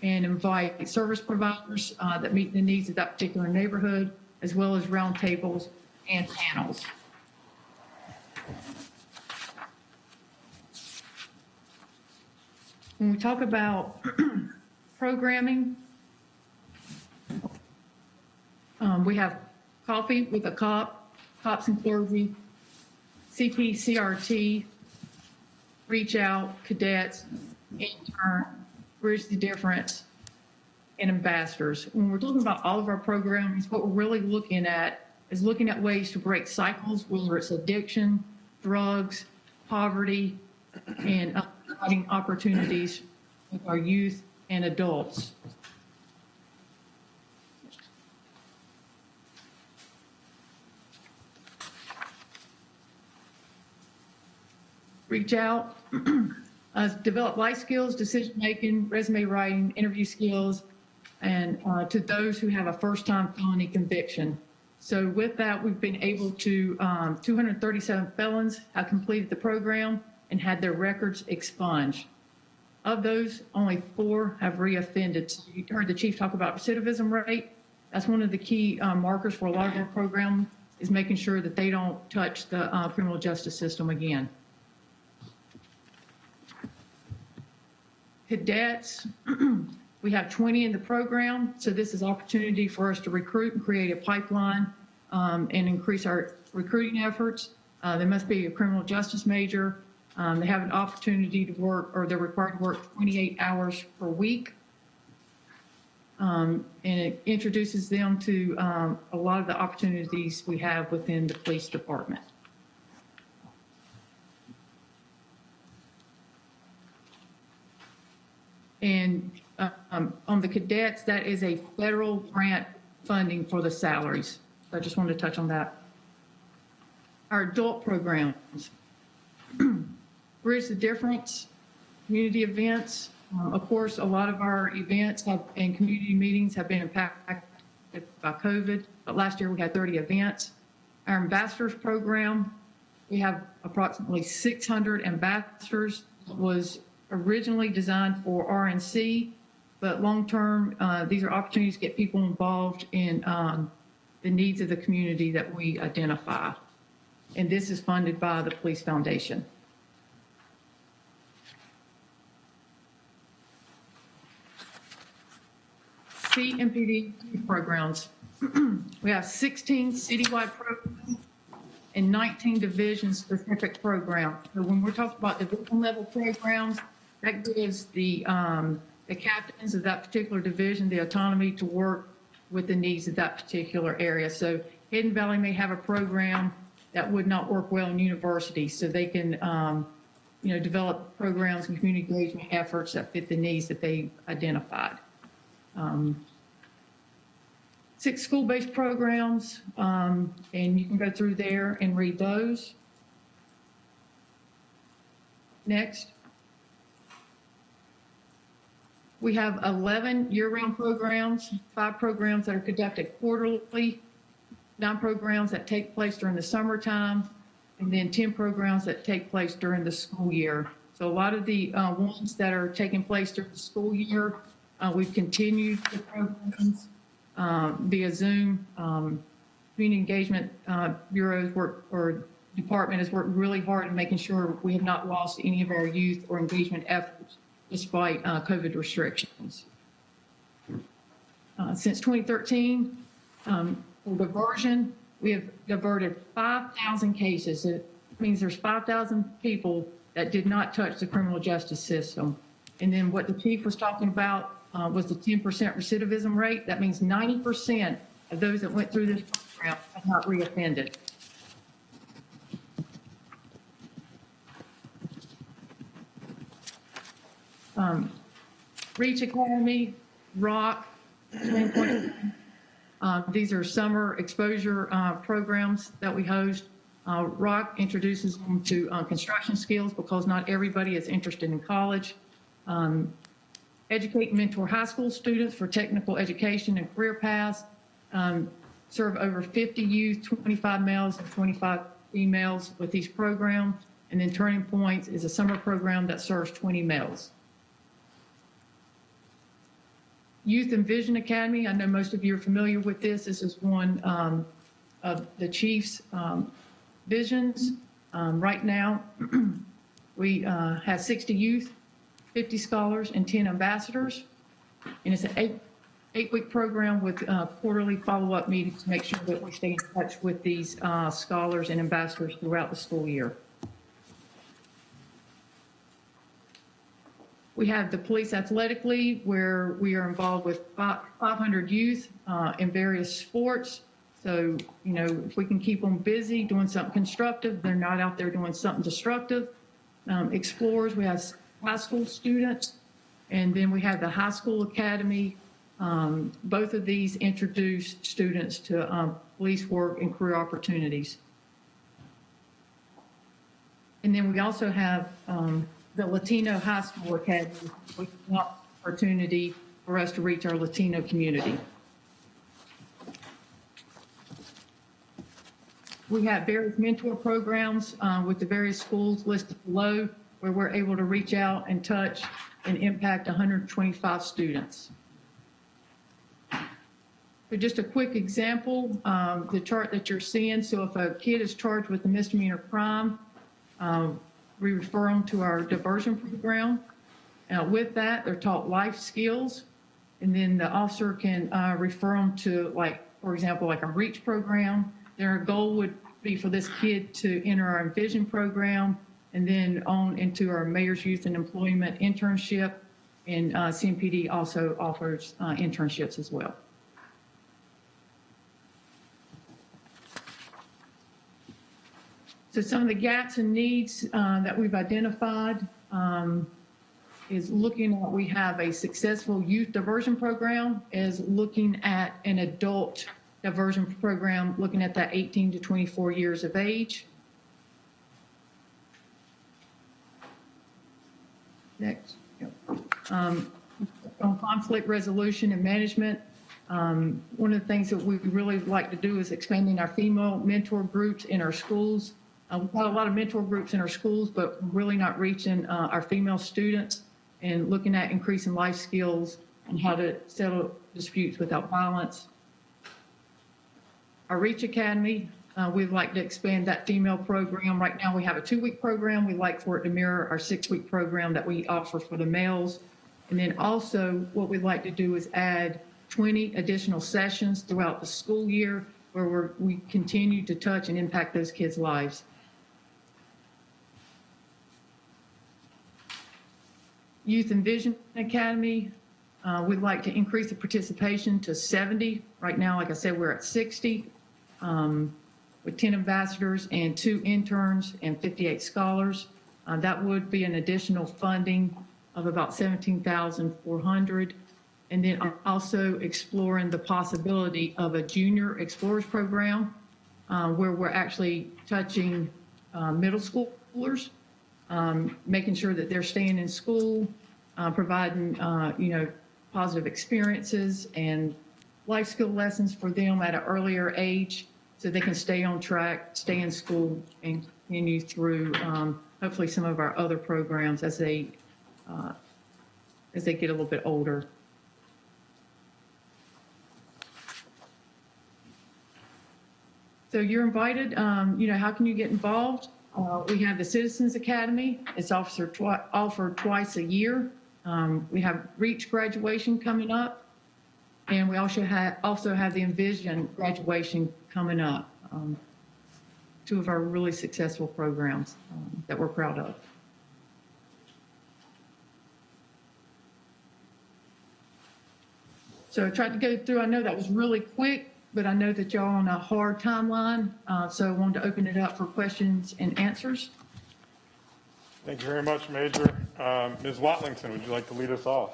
and invite service providers that meet the needs of that particular neighborhood, as well as roundtables and panels. When we talk about programming, we have Coffee with a Cop, Cops and Clergy, CPCRT, Reach Out, Cadets, Intern, Bridge the Difference, and Ambassadors. When we're talking about all of our programs, what we're really looking at is looking at ways to break cycles, whether it's addiction, drugs, poverty, and providing opportunities with our youth and adults. Reach Out, develop life skills, decision-making, resume writing, interview skills, and to those who have a first-time felony conviction. So with that, we've been able to, 237 felons have completed the program and had their records expunged. Of those, only 4 have reoffended. So you heard the chief talk about recidivism rate. That's one of the key markers for a lot of our programs, is making sure that they don't touch the criminal justice system again. Cadets, we have 20 in the program, so this is opportunity for us to recruit and create a pipeline and increase our recruiting efforts. They must be a criminal justice major. They have an opportunity to work, or they're required to work 28 hours per week. And it introduces them to a lot of the opportunities we have within the police department. And on the cadets, that is a federal grant funding for the salaries. So I just wanted to touch on that. Our adult programs, Bridge the Difference, community events. Of course, a lot of our events and community meetings have been impacted by COVID, but last year we had 30 events. Our ambassadors program, we have approximately 600 ambassadors. It was originally designed for RNC, but long-term, these are opportunities to get people involved in the needs of the community that we identify. And this is funded by the Police Foundation. CMPD programs. We have 16 citywide programs and 19 division-specific programs. So when we're talking about division-level programs, that gives the captains of that particular division the autonomy to work with the needs of that particular area. So Hidden Valley may have a program that would not work well in universities, so they can, develop programs and community engagement efforts that fit the needs that they identified. 6 school-based programs, and you can go through there and read those. Next. We have 11 year-round programs, 5 programs that are conducted quarterly, 9 programs that take place during the summertime, and then 10 programs that take place during the school year. So a lot of the ones that are taking place during the school year, we've continued the programs via Zoom. Community Engagement Bureau's work or department has worked really hard in making sure we have not lost any of our youth or engagement efforts despite COVID restrictions. Since 2013, for diversion, we have diverted 5,000 cases. It means there's 5,000 people that did not touch the criminal justice system. And then what the chief was talking about was the 10% recidivism rate. That means 90% of those that went through this program have not reoffended. Reach Academy, ROC, these are summer exposure programs that we host. ROC introduces them to construction skills because not everybody is interested in college. Educate and mentor high school students for technical education and career paths. Serve over 50 youth, 25 males and 25 females with these programs. And then Turning Points is a summer program that serves 20 males. Youth and Vision Academy, I know most of you are familiar with this. This is one of the chief's visions. Right now, we have 60 youth, 50 scholars, and 10 ambassadors. And it's an eight-week program with quarterly follow-up meetings to make sure that we stay in touch with these scholars and ambassadors throughout the school year. We have the Police Athletic League, where we are involved with 500 youth in various sports. So, if we can keep them busy doing something constructive, they're not out there doing something destructive. Explorers, we have high school students, and then we have the High School Academy. Both of these introduce students to police work and career opportunities. And then we also have the Latino High School Academy, which is an opportunity for us to reach our Latino community. We have various mentor programs with the various schools listed below, where we're able to reach out and touch and impact 125 students. So just a quick example, the chart that you're seeing. So if a kid is charged with a misdemeanor crime, we refer them to our diversion program. With that, they're taught life skills, and then the officer can refer them to, for example, a REACH program. Their goal would be for this kid to enter our Envision program and then on into our Mayor's Youth and Employment internship, and CMPD also offers internships as well. So some of the gaps and needs that we've identified is looking at, we have a successful youth diversion program, is looking at an adult diversion program, looking at that 18 to 24 years of age. Next. On conflict resolution and management, one of the things that we really like to do is expanding our female mentor groups in our schools. We've got a lot of mentor groups in our schools, but really not reaching our female students and looking at increasing life skills and how to settle disputes without violence. Our Reach Academy, we'd like to expand that female program. Right now, we have a 2-week program. We'd like for it to mirror our 6-week program that we offer for the males. And then also, what we'd like to do is add 20 additional sessions throughout the school year where we continue to touch and impact those kids' lives. Youth and Vision Academy, we'd like to increase the participation to 70. Right now, like I said, we're at 60 with 10 ambassadors and 2 interns and 58 scholars. That would be an additional funding of about $17,400. And then also exploring the possibility of a junior explorers program where we're actually touching middle schoolers, making sure that they're staying in school, providing, positive experiences and life skill lessons for them at an earlier age so they can stay on track, stay in school, and continue through hopefully some of our other programs as they get a little bit older. So you're invited. How can you get involved? We have the Citizens Academy. It's offered twice a year. We have Reach graduation coming up, and we also have the Envision graduation coming up. 2 of our really successful programs that we're proud of. So I tried to go through. I know that was really quick, but I know that y'all are on a hard timeline, so I wanted to open it up for questions and answers. Thank you very much, Major. Ms. Watlington, would you like to lead us off?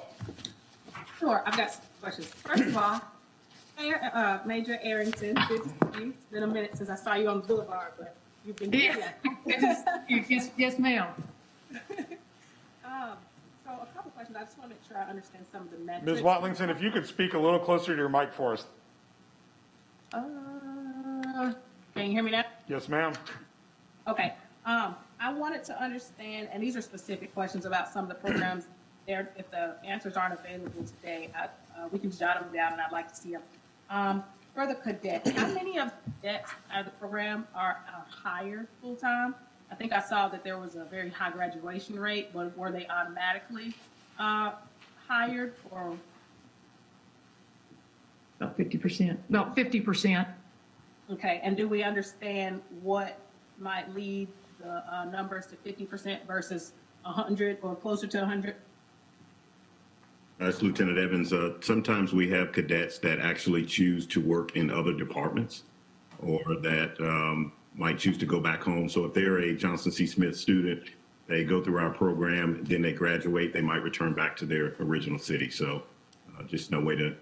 Sure, I've got some questions. First of all, Mayor, Major Arrington, good to see you. It's been a minute since I saw you on the boulevard, but you've been busy. Yes, ma'am. So a couple questions. I just want to make sure I understand some of the metrics. Ms. Watlington, if you could speak a little closer to your mic for us. Can you hear me now? Yes, ma'am. Okay. I wanted to understand, and these are specific questions about some of the programs. There, if the answers aren't available today, we can jot them down, and I'd like to see them. For the cadets, how many of the cadets out of the program are hired full time? I think I saw that there was a very high graduation rate. Were they automatically hired, or? About 50%. About 50%. Okay, and do we understand what might lead the numbers to 50% versus 100 or closer to 100? That's Lieutenant Evans. Sometimes we have cadets that actually choose to work in other departments or that might choose to go back home. So if they're a Johnson C. Smith student, they go through our program, then they graduate, they might return back to their original city. So just no way to,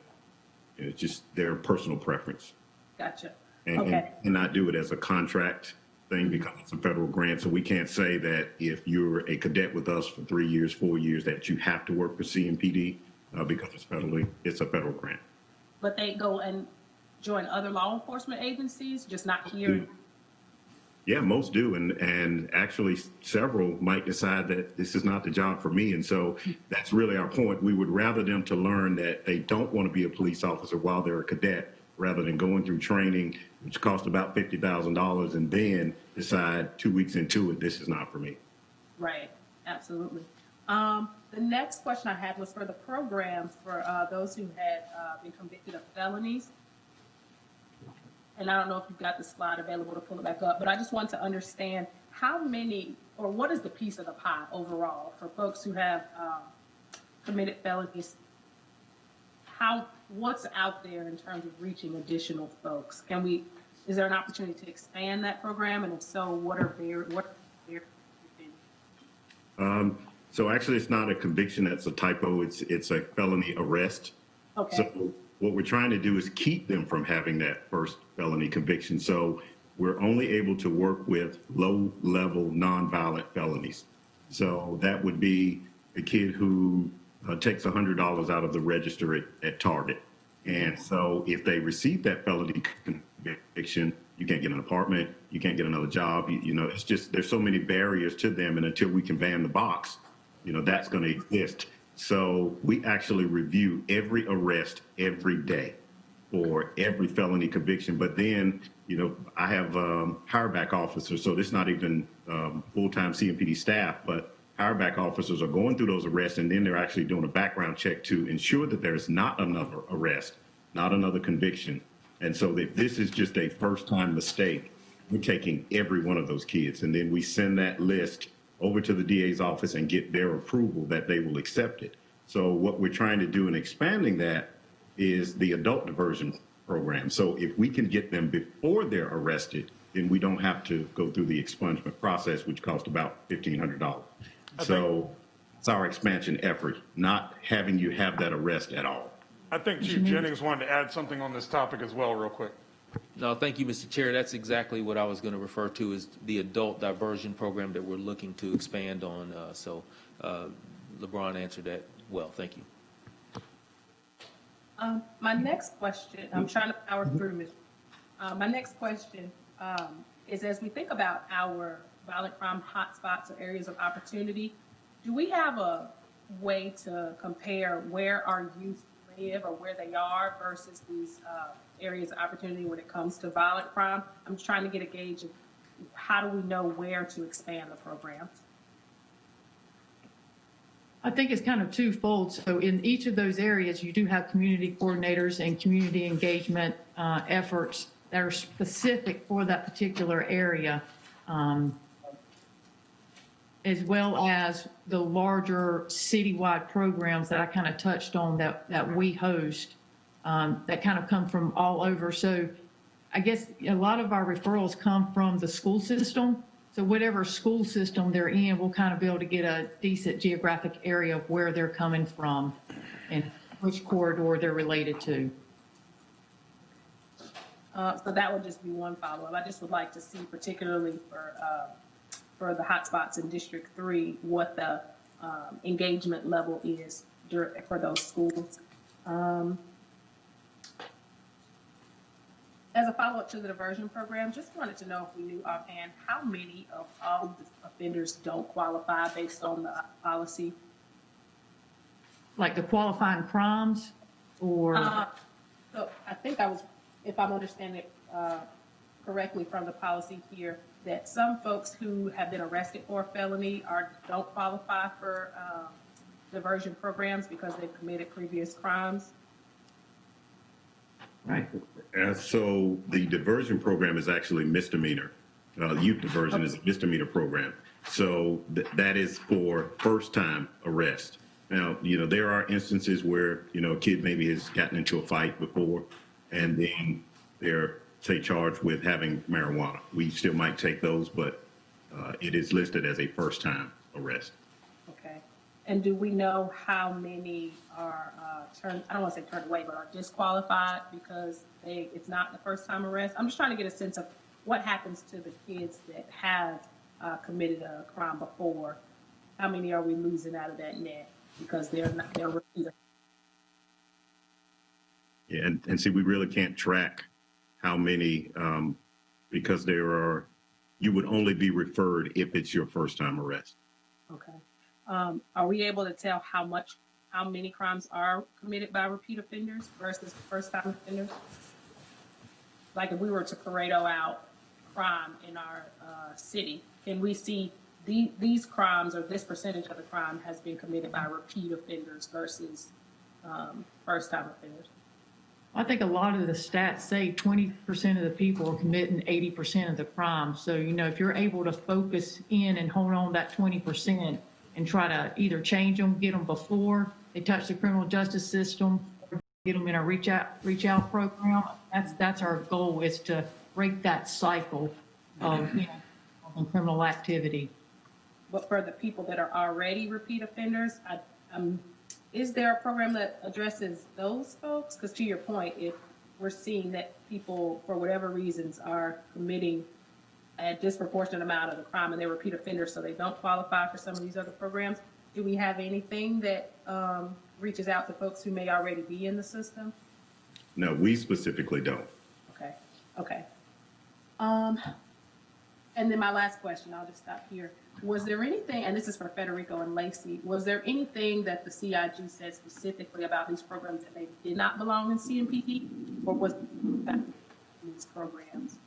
it's just their personal preference. Gotcha. And not do it as a contract thing because it's a federal grant. So we can't say that if you're a cadet with us for 3 years, 4 years, that you have to work for CMPD because it's a federal grant. But they go and join other law enforcement agencies, just not here? Yeah, most do. And actually several might decide that this is not the job for me. And so that's really our point. We would rather them to learn that they don't want to be a police officer while they're a cadet, rather than going through training, which costs about $50,000, and then decide 2 weeks into it, this is not for me. Right, absolutely. The next question I had was for the programs for those who had been convicted of felonies. And I don't know if you've got the slide available to pull it back up, but I just want to understand how many, or what is the piece of the pie overall for folks who have committed felonies? What's out there in terms of reaching additional folks? Is there an opportunity to expand that program? And if so, what are their So actually it's not a conviction, that's a typo. It's a felony arrest. Okay. So what we're trying to do is keep them from having that first felony conviction. So we're only able to work with low-level nonviolent felonies. So that would be a kid who takes $100 out of the register at Target. And so if they receive that felony conviction, you can't get an apartment, you can't get another job. It's just, there's so many barriers to them. And until we can ban the box, that's going to exist. So we actually review every arrest every day. for every felony conviction. But then, you know, I have hireback officers, so it's not even full-time CMPD staff, but hireback officers are going through those arrests, and then they're actually doing a background check to ensure that there's not another arrest, not another conviction. And so if this is just a first-time mistake, we're taking every one of those kids, and then we send that list over to the DA's office and get their approval that they will accept it. So what we're trying to do in expanding that is the adult diversion program. So if we can get them before they're arrested, then we don't have to go through the expungement process, which costs about $1,500. So it's our expansion effort, not having you have that arrest at all. I think Chief Jennings wanted to add something on this topic as well, real quick. No, thank you, Mr. Chair. That's exactly what I was going to refer to as the adult diversion program that we're looking to expand on. LeBron answered that well. Thank you. My next question, I'm trying to power through, Ms. My next question is, as we think about our violent crime hotspots or areas of opportunity, do we have a way to compare where our youth live or where they are versus these areas of opportunity when it comes to violent crime? I'm just trying to get a gauge of how do we know where to expand the programs? I think it's kind of twofold. So in each of those areas, you do have community coordinators and community engagement efforts that are specific for that particular area, as well as the larger citywide programs that I kind of touched on that we host that kind of come from all over. So I guess a lot of our referrals come from the school system. So whatever school system they're in, we'll kind of be able to get a decent geographic area of where they're coming from and which corridor they're related to. So that would just be one follow-up. I just would like to see, particularly for the hotspots in District 3, what the engagement level is for those schools. As a follow-up to the diversion program, just wanted to know if we knew offhand how many of all the offenders don't qualify based on the policy. Like the qualifying crimes or? So I think if I'm understanding it correctly from the policy here, that some folks who have been arrested for a felony don't qualify for diversion programs because they've committed previous crimes. Right. So the diversion program is actually misdemeanor. Youth diversion is a misdemeanor program. So that is for first-time arrest. Now, you know, there are instances where, you know, a kid maybe has gotten into a fight before and then they're, say, charged with having marijuana. We still might take those, but it is listed as a first-time arrest. Okay. And do we know how many are I don't want to say turned away, but are disqualified because it's not the first time arrest? I'm just trying to get a sense of what happens to the kids that have committed a crime before. How many are we losing out of that net because they're repeated? Yeah, and see, we really can't track how many because you would only be referred if it's your first time arrest. Okay. Are we able to tell how many crimes are committed by repeat offenders versus first-time offenders? Like if we were to Pareto out crime in our city, can we see these crimes or this percentage of the crime has been committed by repeat offenders versus first-time offenders? I think a lot of the stats say 20% of the people are committing 80% of the crime. So, you know, if you're able to focus in and hold on that 20% and try to either change them, get them before they touch the criminal justice system, or get them in a reach out program, that's our goal, is to break that cycle of, you know, criminal activity. But for the people that are already repeat offenders, is there a program that addresses those folks? Because to your point, if we're seeing that people, for whatever reasons, are committing a disproportionate amount of the crime and they're repeat offenders, so they don't qualify for some of these other programs, do we have anything that reaches out to folks who may already be in the system? No, we specifically don't. Okay. And then my last question, I'll just stop here. Was there anything, and this is for Federico and Lacey, was there anything that the CIG said specifically about these programs that they did not belong in CMPD? Or was that these programs?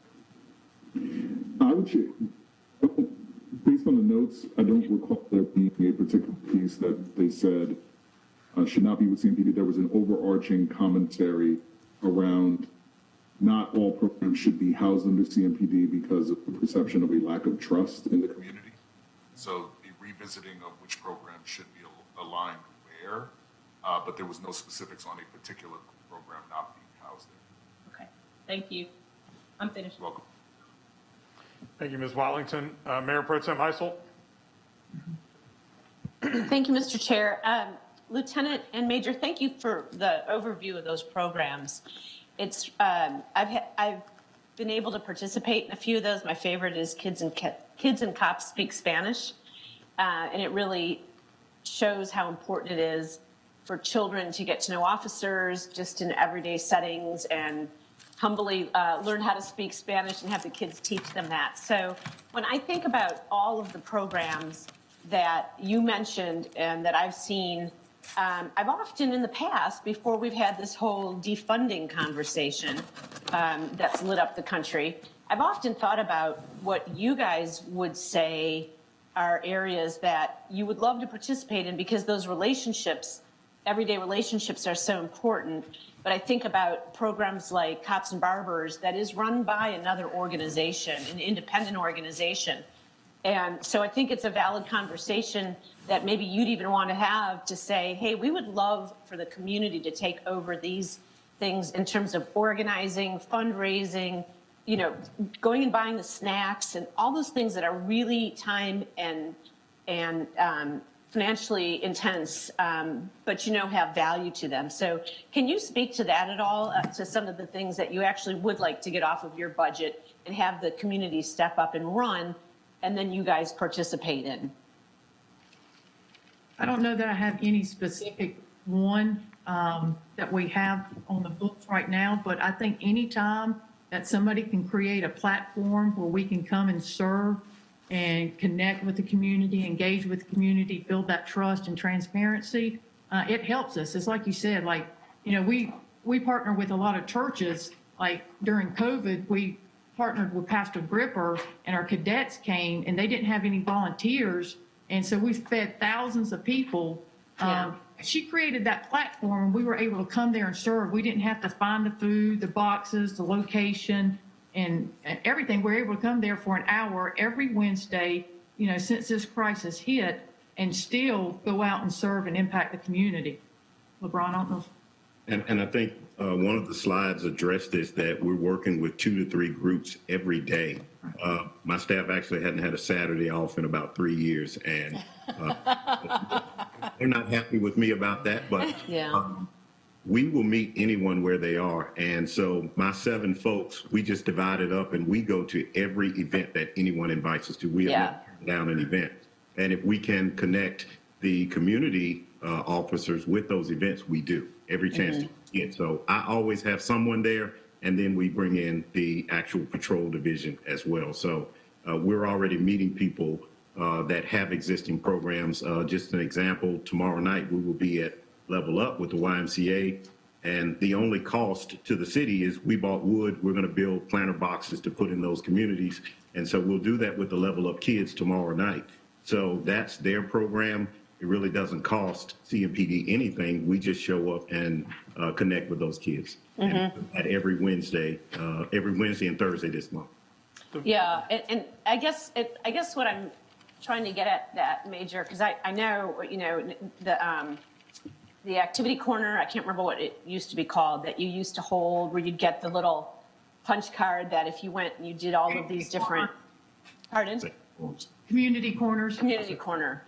I would say, based on the notes, I don't recall there being a particular piece that they said should not be with CMPD. There was an overarching commentary around not all programs should be housed under CMPD because of the perception of a lack of trust in the community. So the revisiting of which programs should be aligned where, but there was no specifics on a particular program not being housed there. Okay, thank you. I'm finished. Welcome. Thank you, Ms. Watlington. Mayor Pro Tem Heisel? Thank you, Mr. Chair. Lieutenant and Major, thank you for the overview of those programs. It's I've been able to participate in a few of those. My favorite is Kids and Cops Speak Spanish, and it really shows how important it is for children to get to know officers just in everyday settings and humbly learn how to speak Spanish and have the kids teach them that. So when I think about all of the programs that you mentioned and that I've seen, I've often in the past, before we've had this whole defunding conversation that's lit up the country, I've often thought about what you guys would say are areas that you would love to participate in because those relationships, everyday relationships, are so important. But I think about programs like Cops and Barbers that is run by another organization, an independent organization. And so I think it's a valid conversation that maybe you'd even want to have to say, hey, we would love for the community to take over these things in terms of organizing, fundraising, you know, going and buying the snacks and all those things that are really time and financially intense, but, you know, have value to them. So can you speak to that at all, to some of the things that you actually would like to get off of your budget and have the community step up and run, and then you guys participate in? I don't know that I have any specific one that we have on the books right now, but I think anytime that somebody can create a platform where we can come and serve and connect with the community, engage with the community, build that trust and transparency, it helps us. It's like you said, like, you know, we partner with a lot of churches. Like during COVID, we partnered with Pastor Gripper and our cadets came and they didn't have any volunteers. And so we fed thousands of people. Yeah. She created that platform and we were able to come there and serve. We didn't have to find the food, the boxes, the location, and everything. We're able to come there for an hour every Wednesday, you know, since this crisis hit, and still go out and serve and impact the community. LeBron, I don't know. And I think one of the slides addressed this, that we're working with 2 to 3 groups every day. My staff actually hadn't had a Saturday off in about 3 years, and they're not happy with me about that, but Yeah. we will meet anyone where they are. And so my 7 folks, we just divide it up and we go to every event that anyone invites us to. We have not turned down an event. And if we can connect the community officers with those events, we do every chance to get. So I always have someone there, and then we bring in the actual patrol division as well. So we're already meeting people that have existing programs. Just an example, tomorrow night we will be at Level Up with the YMCA, and the only cost to the city is we bought wood. We're going to build planter boxes to put in those communities, and so we'll do that with the Level Up kids tomorrow night. So that's their program. It really doesn't cost CMPD anything. We just show up and connect with those kids. And at every Wednesday and Thursday this month. Yeah, and I guess what I'm trying to get at that, Major, because I know, you know, the activity corner, I can't remember what it used to be called, that you used to hold, where you'd get the little punch card that if you went and you did all of these different, pardon? Community corners. Community corner.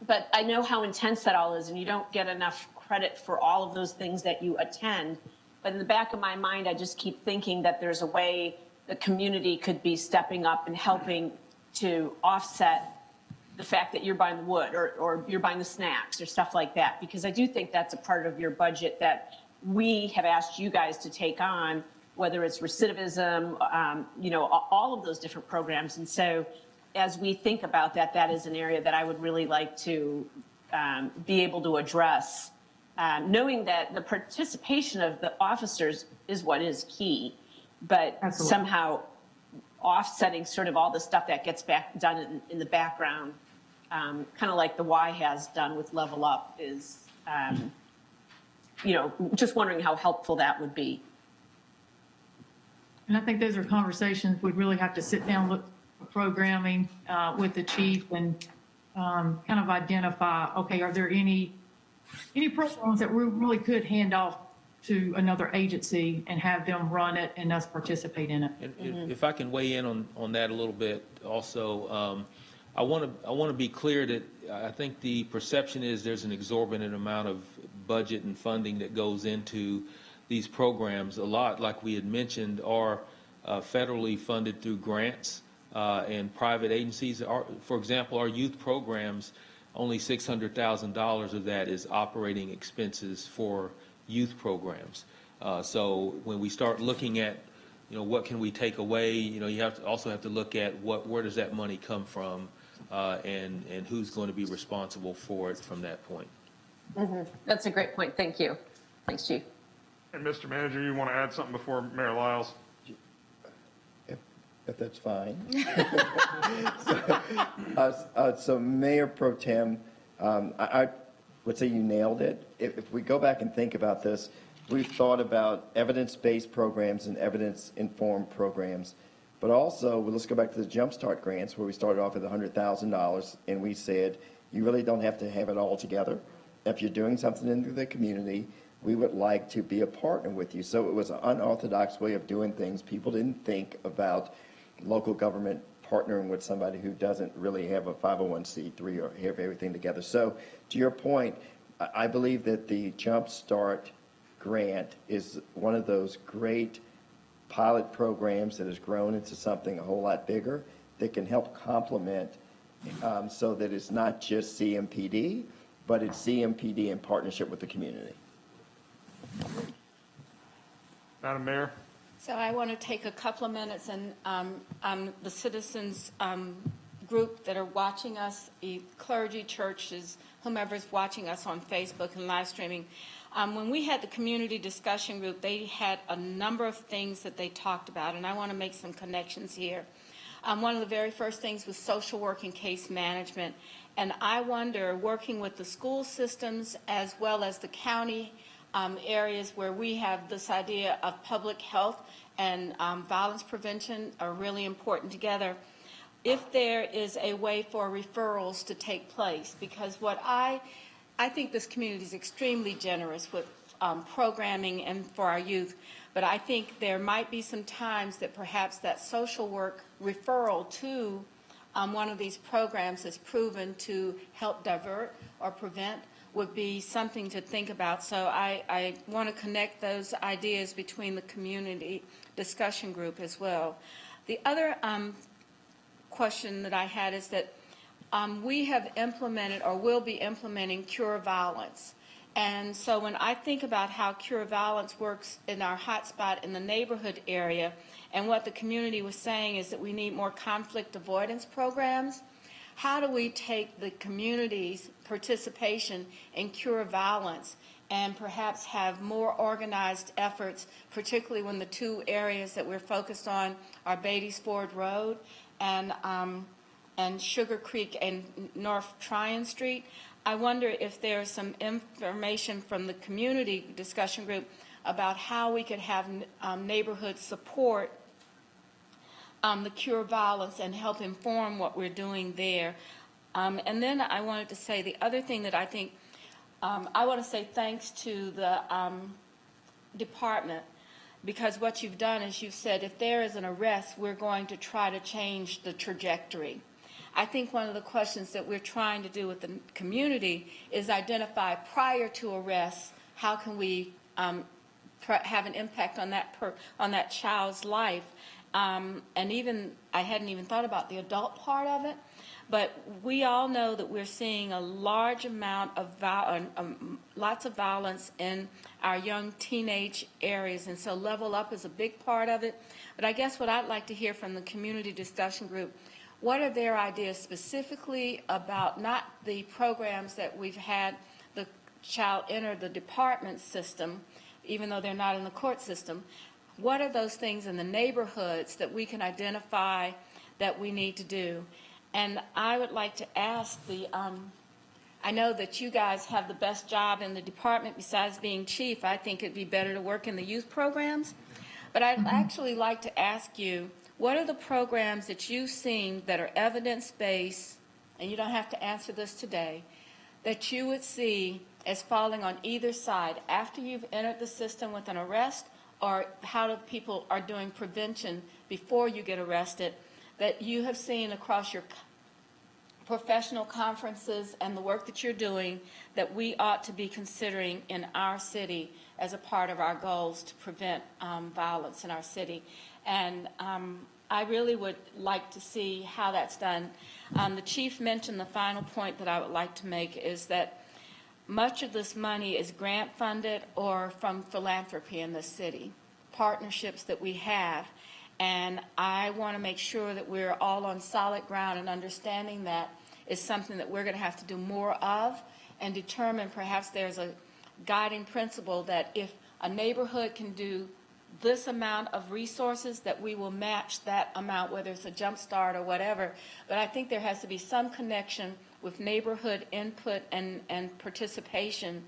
But I know how intense that all is, and you don't get enough credit for all of those things that you attend. But in the back of my mind, I just keep thinking that there's a way the community could be stepping up and helping to offset the fact that you're buying the wood or you're buying the snacks or stuff like that. Because I do think that's a part of your budget that we have asked you guys to take on whether it's recidivism, all of those different programs. And so as we think about that, that is an area that I would really like to be able to address, knowing that the participation of the officers is what is key, but Absolutely. somehow offsetting sort of all the stuff that gets done in the background, kind of like the Y has done with Level Up, is, just wondering how helpful that would be. And I think those are conversations we'd really have to sit down, look at programming with the chief and kind of identify, okay, are there any programs that we really could hand off to another agency and have them run it and us participate in it? And if I can weigh in on that a little bit also, I want to be clear that I think the perception is there's an exorbitant amount of budget and funding that goes into these programs. A lot, like we had mentioned, are federally funded through grants and private agencies. For example, our youth programs, only $600,000 of that is operating expenses for youth programs. So when we start looking at, what can we take away, you also have to look at where does that money come from, and who's going to be responsible for it from that point. That's a great point. Thank you. Thanks, Chief. And Mr. Manager, you want to add something before Mayor Lyles? If that's fine. So Mayor Pro Tem, I would say you nailed it. If we go back and think about this, we've thought about evidence-based programs and evidence-informed programs, but also, let's go back to the Jumpstart grants where we started off with $100,000 and we said, you really don't have to have it all together. If you're doing something in the community, we would like to be a partner with you. So it was an unorthodox way of doing things. People didn't think about local government partnering with somebody who doesn't really have a 501c3 or have everything together. So to your point, I believe that the Jumpstart grant is one of those great pilot programs that has grown into something a whole lot bigger that can help complement so that it's not just CMPD, but it's CMPD in partnership with the community. Madam Mayor? So I want to take a couple of minutes and the citizens group that are watching us, clergy, churches, whomever's watching us on Facebook and live streaming. When we had the community discussion group, they had a number of things that they talked about, and I want to make some connections here. One of the very first things was social work and case management. And I wonder, working with the school systems as well as the county areas where we have this idea of public health and violence prevention are really important together, if there is a way for referrals to take place. Because what I think this community is extremely generous with programming and for our youth, but I think there might be some times that perhaps that social work referral to one of these programs is proven to help divert or prevent would be something to think about. So I want to connect those ideas between the community discussion group as well. The other question that I had is that we have implemented or will be implementing Cure Violence. And so when I think about how Cure Violence works in our hotspot in the neighborhood area, and what the community was saying is that we need more conflict avoidance programs, how do we take the community's participation in Cure Violence and perhaps have more organized efforts, particularly when the two areas that we're focused on are Beatty's Ford Road and Sugar Creek and North Tryon Street. I wonder if there's some information from the community discussion group about how we could have neighborhood support the Cure Violence and help inform what we're doing there. And then I wanted to say the other thing that I think, I want to say thanks to the department, because what you've done is you've said if there is an arrest, we're going to try to change the trajectory. I think one of the questions that we're trying to do with the community is identify prior to arrest, how can we have an impact on that child's life. And even, I hadn't even thought about the adult part of it, But we all know that we're seeing a large amount of lots of violence in our young teenage areas, and so Level Up is a big part of it. But I guess what I'd like to hear from the community discussion group, what are their ideas specifically about not the programs that we've had the child enter the department system, even though they're not in the court system. What are those things in the neighborhoods that we can identify that we need to do? And I would like to ask I know that you guys have the best job in the department besides being chief. I think it'd be better to work in the youth programs. But I'd actually like to ask you, what are the programs that you've seen that are evidence-based, and you don't have to answer this today, that you would see as falling on either side after you've entered the system with an arrest, or how do people are doing prevention before you get arrested, that you have seen across your professional conferences and the work that you're doing that we ought to be considering in our city as a part of our goals to prevent violence in our city. And I really would like to see how that's done. The chief mentioned the final point that I would like to make is that much of this money is grant funded or from philanthropy in this city, partnerships that we have. And I want to make sure that we're all on solid ground and understanding that is something that we're going to have to do more of and determine perhaps there's a guiding principle that if a neighborhood can do this amount of resources, that we will match that amount, whether it's a jump start or whatever. But I think there has to be some connection with neighborhood input and participation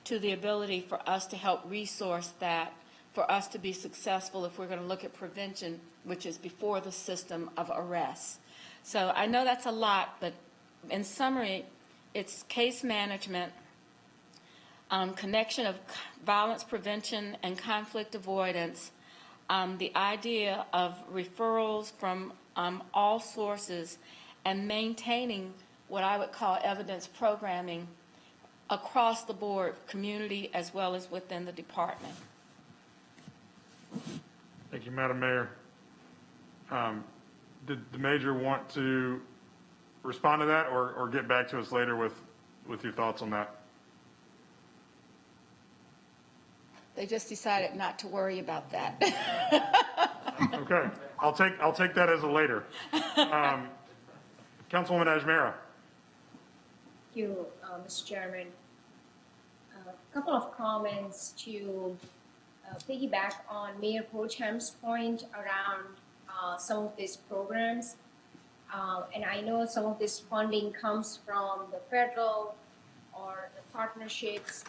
to the ability for us to help resource that, for us to be successful if we're going to look at prevention, which is before the system of arrest. So I know that's a lot, but in summary, it's case management, connection of violence prevention and conflict avoidance, the idea of referrals from all sources, and maintaining what I would call evidence programming across the board, community as well as within the department. Thank you, Madam Mayor. Did the Major want to respond to that or get back to us later with your thoughts on that? They just decided not to worry about that. Okay, I'll take that as a later. Councilwoman Ajmera. Thank you, Mr. Chairman. A couple of comments to piggyback on Mayor Pro Tem's point around some of these programs. And I know some of this funding comes from the federal or the partnerships.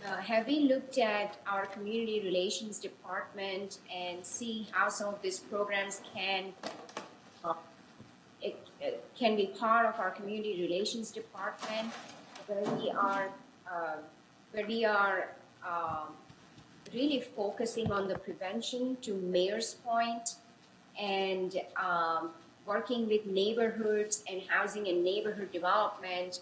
Have we looked at our community relations department and see how some of these programs can be part of our community relations department, where we are really focusing on the prevention, to Mayor's point, and working with neighborhoods and housing and neighborhood development,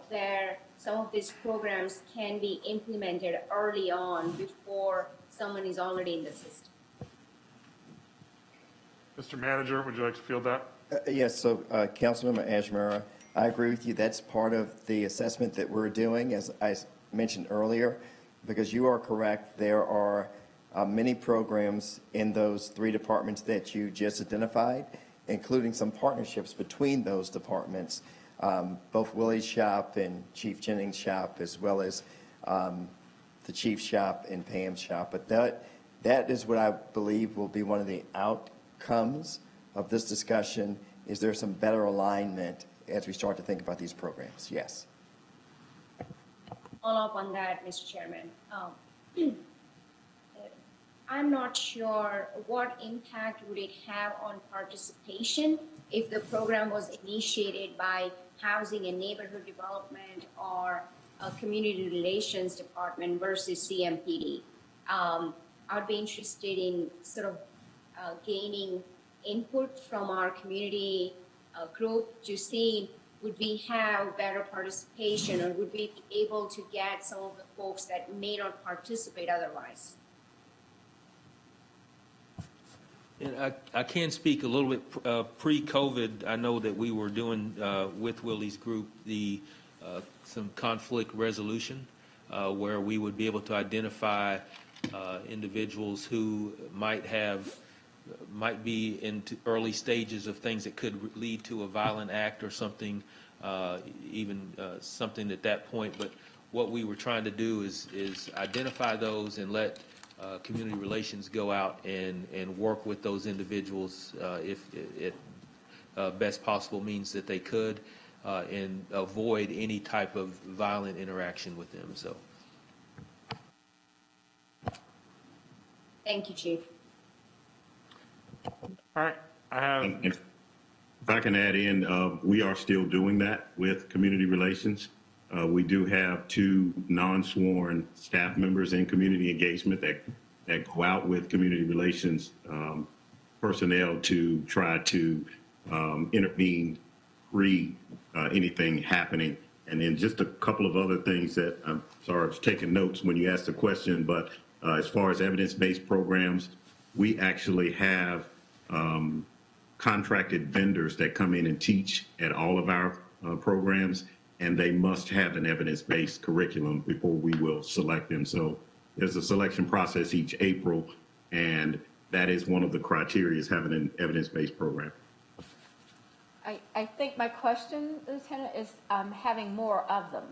where some of these programs can be implemented early on before someone is already in the system. Mr. Manager, would you like to field that? Yes, so Councilmember Ajmera, I agree with you. That's part of the assessment that we're doing, as I mentioned earlier, because you are correct. There are many programs in those three departments that you just identified, including some partnerships between those departments, both Willie's shop and Chief Jennings' shop, as well as the Chief's shop and Pam's shop. But that is what I believe will be one of the outcomes of this discussion. Is there some better alignment as we start to think about these programs? Yes. Follow up on that, Mr. Chairman. I'm not sure what impact would it have on participation if the program was initiated by Housing and Neighborhood Development or a Community Relations Department versus CMPD. I'd be interested in sort of gaining input from our community group to see, would we have better participation, or would we be able to get some of the folks that may not participate otherwise? And I can speak a little bit pre-COVID. I know that we were doing with Willie's group some conflict resolution where we would be able to identify individuals who might be in early stages of things that could lead to a violent act or something, even something at that point. But what we were trying to do is identify those and let community relations go out and work with those individuals if it best possible means that they could, and avoid any type of violent interaction with them. So. Thank you, Chief. All right, I have. If I can add in, we are still doing that with community relations. We do have 2 non-sworn staff members in community engagement that go out with community relations personnel to try to intervene pre anything happening. And then just a couple of other things that I'm sorry, I was taking notes when you asked the question, but as far as evidence-based programs, we actually have contracted vendors that come in and teach at all of our programs, and they must have an evidence-based curriculum before we will select them. So there's a selection process each April, and that is one of the criteria, is having an evidence-based program. I think my question, Lieutenant, is having more of them.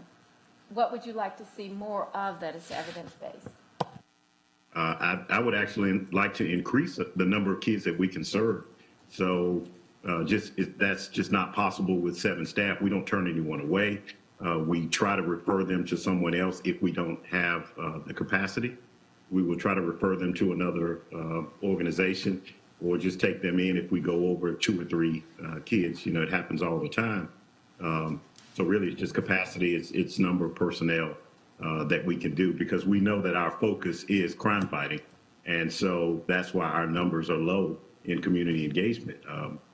What would you like to see more of that is evidence-based? I would actually like to increase the number of kids that we can serve. So that's just not possible with 7 staff. We don't turn anyone away. We try to refer them to someone else if we don't have the capacity. We will try to refer them to another organization, or just take them in if we go over 2 or 3 kids. You know, it happens all the time. So really it's just capacity, it's number of personnel that we can do, because we know that our focus is crime fighting. And so that's why our numbers are low in community engagement.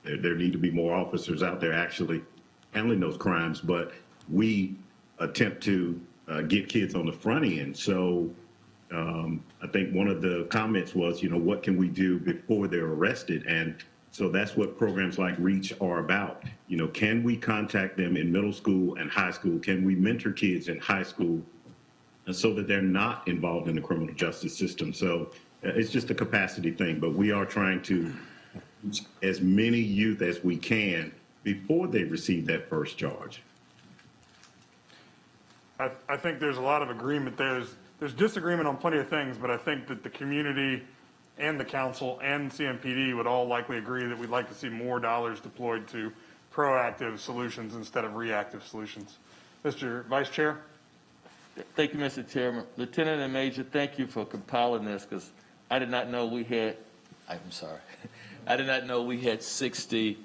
There need to be more officers out there actually handling those crimes, but we attempt to get kids on the front end. So I think one of the comments was, you know, what can we do before they're arrested? And so that's what programs like REACH are about. You know, can we contact them in middle school and high school? Can we mentor kids in high school so that they're not involved in the criminal justice system? So it's just a capacity thing, but we are trying to reach as many youth as we can before they receive that first charge. I think there's a lot of agreement. There's disagreement on plenty of things, but I think that the community and the council and CMPD would all likely agree that we'd like to see more dollars deployed to proactive solutions instead of reactive solutions. Mr. Vice Chair? Thank you, Mr. Chairman. Lieutenant and Major, thank you for compiling this, because I did not know we had, I'm sorry, I did not know we had 60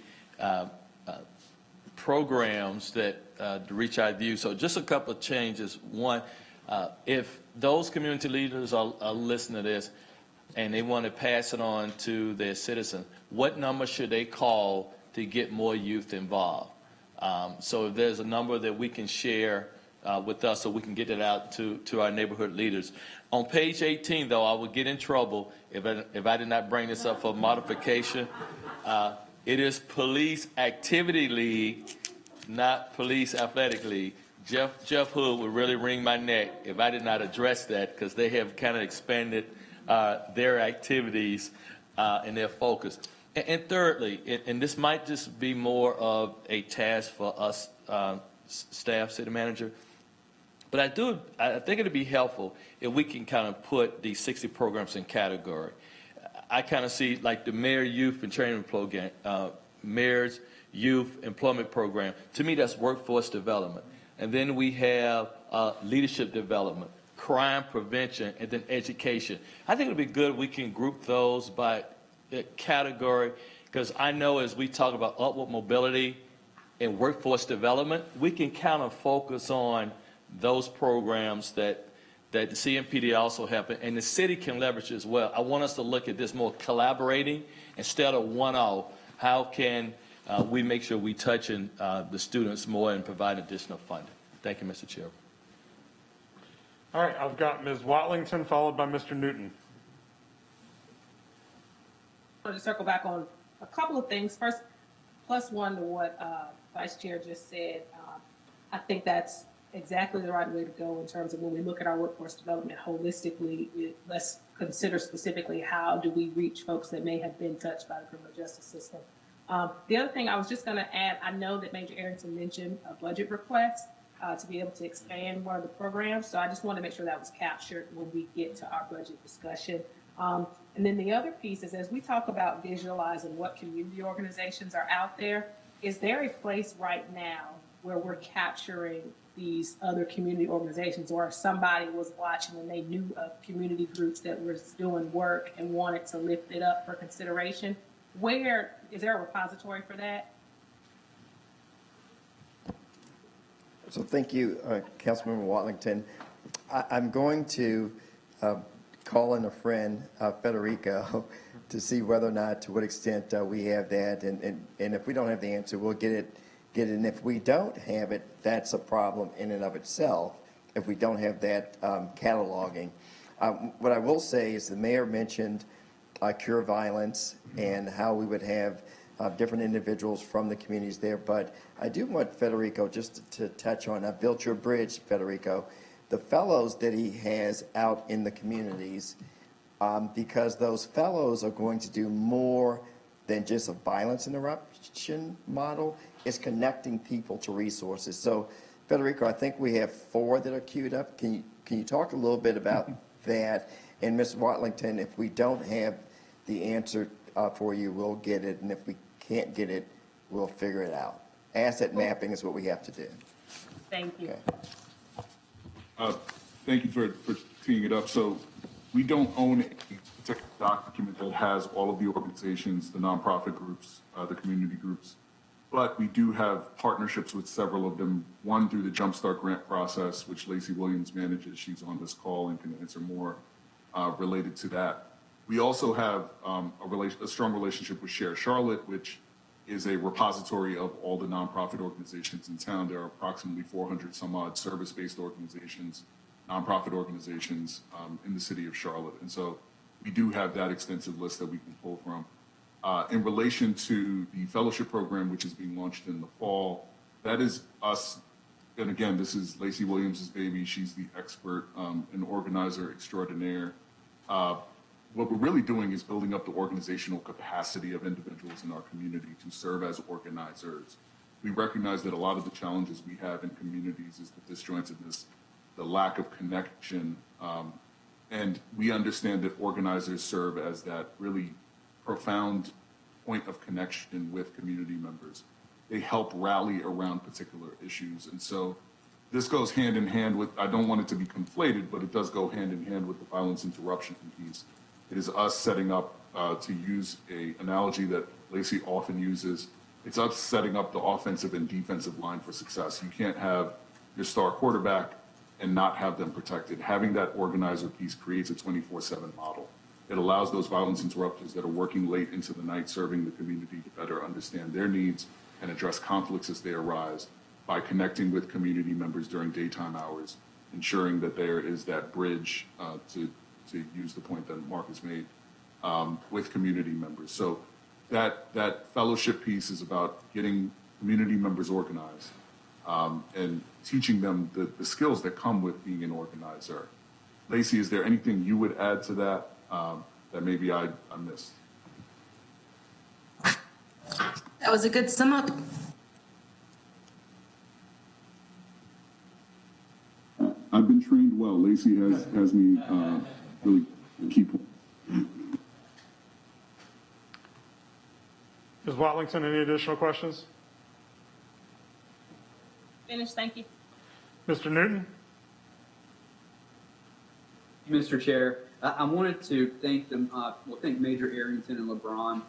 programs that to reach our view. So just a couple of changes. One, if those community leaders are listening to this and they want to pass it on to their citizens, what number should they call to get more youth involved? So if there's a number that we can share with us so we can get it out to our neighborhood leaders. On page 18, though, I would get in trouble if I did not bring this up for modification. It is Police Activity League, not Police Athletic League. Jeff Hood would really wring my neck if I did not address that, because they have kind of expanded their activities and their focus. And thirdly, and this might just be more of a task for us staff, city manager, but I think it'd be helpful if we can kind of put these 60 programs in category. I kind of see like the Mayor Youth and Training Program, Mayor's Youth Employment Program. To me, that's workforce development. And then we have leadership development, crime prevention, and then education. I think it'd be good if we can group those by category, because I know as we talk about upward mobility and workforce development, we can kind of focus on those programs that the CMPD also have, and the city can leverage as well. I want us to look at this more collaborating instead of one-off. How can we make sure we touching the students more and provide additional funding? Thank you, Mr. Chair. All right, I've got Ms. Watlington followed by Mr. Newton. wanted to circle back on a couple of things. First, plus one to what Vice Chair just said. I think that's exactly the right way to go in terms of when we look at our workforce development holistically. Let's consider specifically how do we reach folks that may have been touched by the criminal justice system. The other thing I was just going to add, I know that Major Arrington mentioned a budget request to be able to expand one of the programs. So I just want to make sure that was captured when we get to our budget discussion. And then the other piece is, as we talk about visualizing what community organizations are out there, is there a place right now where we're capturing these other community organizations, or if somebody was watching and they knew of community groups that were doing work and wanted to lift it up for consideration? Where is there a repository for that? So thank you, Councilmember Watlington. I'm going to call in a friend, Federico, to see whether or not, to what extent we have that. And if we don't have the answer, we'll get it. And if we don't have it, that's a problem in and of itself, if we don't have that cataloging. What I will say is the mayor mentioned Cure Violence and how we would have different individuals from the communities there. But I do want Federico just to touch on, I built your bridge, Federico, the fellows that he has out in the communities, because those fellows are going to do more than just a violence interruption model. It's connecting people to resources. So, Federico, I think we have 4 that are queued up. Can you talk a little bit about that? And Ms. Watlington, if we don't have the answer for you, we'll get it. And if we can't get it, we'll figure it out. Asset mapping is what we have to do. Thank you. Okay. Thank you for teeing it up. So we don't own a particular document that has all of the organizations, the nonprofit groups, the community groups, but we do have partnerships with several of them, one through the Jumpstart grant process, which Lacey Williams manages. She's on this call and can answer more related to that. We also have a strong relationship with Share Charlotte, which is a repository of all the nonprofit organizations in town. There are approximately 400 some odd service-based organizations, nonprofit organizations in the city of Charlotte. And so we do have that extensive list that we can pull from. In relation to the fellowship program, which is being launched in the fall, that is us. And again, this is Lacey Williams' baby. She's the expert and organizer extraordinaire. What we're really doing is building up the organizational capacity of individuals in our community to serve as organizers. We recognize that a lot of the challenges we have in communities is the disjointedness, the lack of connection, and we understand that organizers serve as that really profound point of connection with community members. They help rally around particular issues. And so this goes hand in hand with, I don't want it to be conflated, but it does go hand in hand with the violence interruption piece. It is us setting up, to use an analogy that Lacey often uses, it's us setting up the offensive and defensive line for success. You can't have your star quarterback and not have them protected. Having that organizer piece creates a 24/7 model. It allows those violence interrupters that are working late into the night serving the community to better understand their needs and address conflicts as they arise by connecting with community members during daytime hours, ensuring that there is that bridge to use the point that Mark has made with community members. So that fellowship piece is about getting community members organized and teaching them the skills that come with being an organizer. Lacey, is there anything you would add to that that maybe I missed? That was a good sum up. I've been trained well. Lacey has me really keep. Ms. Watlington, any additional questions? Finish, thank you. Mr. Newton? Mr. Chair, I wanted to thank them, thank Major Arrington and LeBron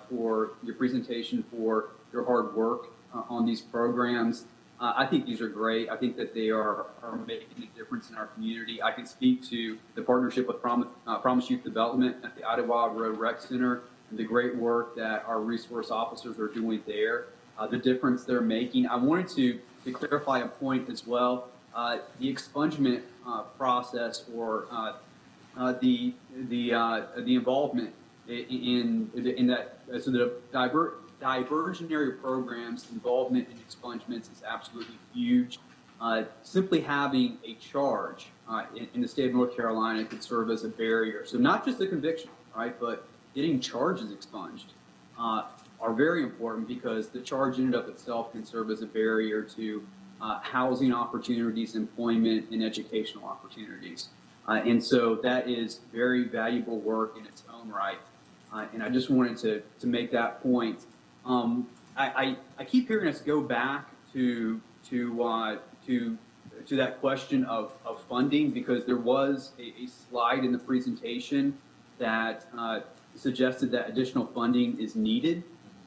for your presentation, for your hard work on these programs. I think these are great. I think that they are making a difference in our community. I can speak to the partnership with Promise Youth Development at the Idlewild Road Rec Center and the great work that our resource officers are doing there, the difference they're making. I wanted to clarify a point as well. The expungement process or the involvement in that. So the diversionary programs involvement in expungements is absolutely huge. Simply having a charge in the state of North Carolina could serve as a barrier. So not just the conviction, right, but getting charges expunged are very important, because the charge in and of itself can serve as a barrier to housing opportunities, employment, and educational opportunities. And so that is very valuable work in its own right. And I just wanted to make that point. I keep hearing us go back to that question of funding, because there was a slide in the presentation that suggested that additional funding is needed.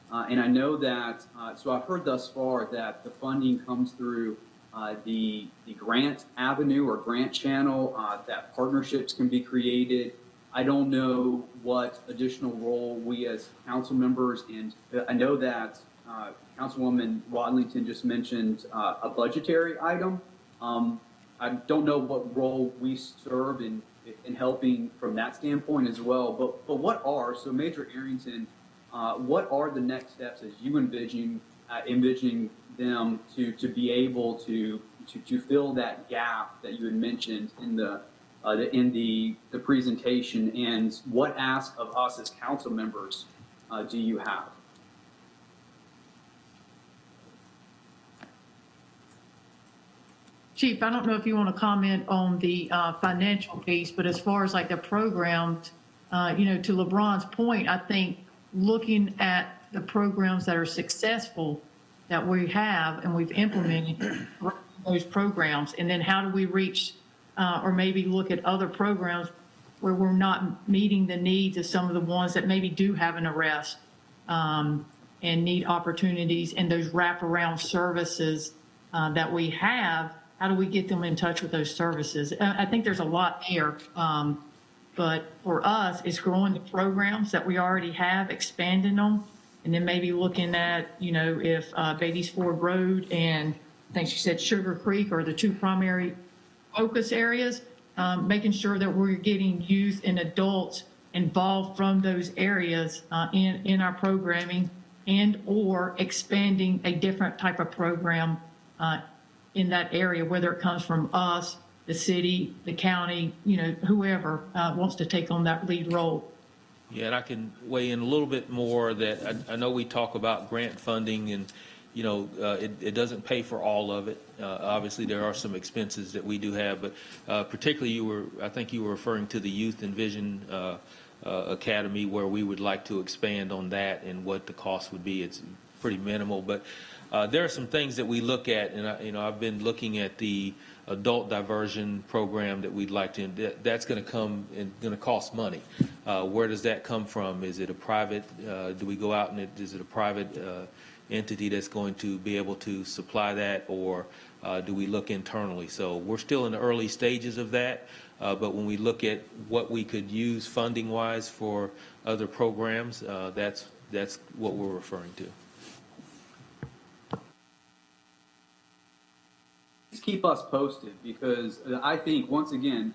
And I know that, so I've heard thus far that the funding comes through the grant avenue or grant channel, that partnerships can be created. I don't know what additional role we as council members, and I know that Councilwoman Wadlington just mentioned a budgetary item. I don't know what role we serve in helping from that standpoint as well. But what are, so Major Arrington, what are the next steps as you envisioning them to be able to fill that gap that you had mentioned in the presentation, and what ask of us as council members do you have? Chief, I don't know if you want to comment on the financial piece, but as far as like the programs, to LeBron's point, I think looking at the programs that are successful that we have and we've implemented those programs, and then how do we reach or maybe look at other programs where we're not meeting the needs of some of the ones that maybe do have an arrest and need opportunities, and those wraparound services that we have. How do we get them in touch with those services? I think there's a lot there, but for us, it's growing the programs that we already have, expanding them, and then maybe looking at, if Beatties Ford Road and I think she said Sugar Creek are the two primary focus areas, making sure that we're getting youth and adults involved from those areas in our programming, and or expanding a different type of program in that area, whether it comes from us, the city, the county, whoever wants to take on that lead role. Yeah, and I can weigh in a little bit more that I know we talk about grant funding, and it doesn't pay for all of it. Obviously, there are some expenses that we do have, but particularly I think you were referring to the Youth and Vision Academy, where we would like to expand on that and what the cost would be. It's pretty minimal, but there are some things that we look at, and I've been looking at the adult diversion program that we'd like to. That's going to come and going to cost money. Where does that come from? Is it a private? Do we go out and is it a private entity that's going to be able to supply that, or do we look internally? So we're still in the early stages of that, but when we look at what we could use funding-wise for other programs, that's what we're referring to. Keep us posted, because I think, once again,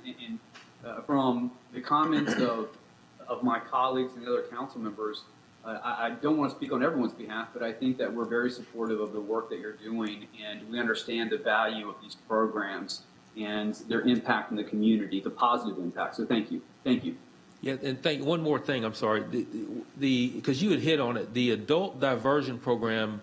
from the comments of my colleagues and the other council members, I don't want to speak on everyone's behalf, but I think that we're very supportive of the work that you're doing, and we understand the value of these programs and their impact in the community, the positive impact. So thank you. Thank you. Yeah, and one more thing, I'm sorry, because you had hit on it, the adult diversion program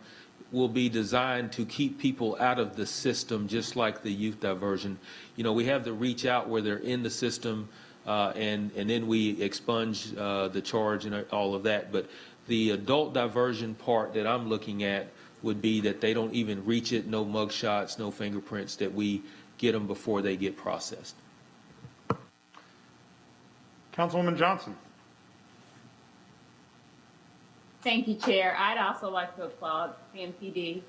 will be designed to keep people out of the system, just like the youth diversion. We have the reach out where they're in the system, and then we expunge the charge and all of that. But the adult diversion part that I'm looking at would be that they don't even reach it, no mug shots, no fingerprints, that we get them before they get processed. Councilwoman Johnson. Thank you, Chair. I'd also like to applaud CMPD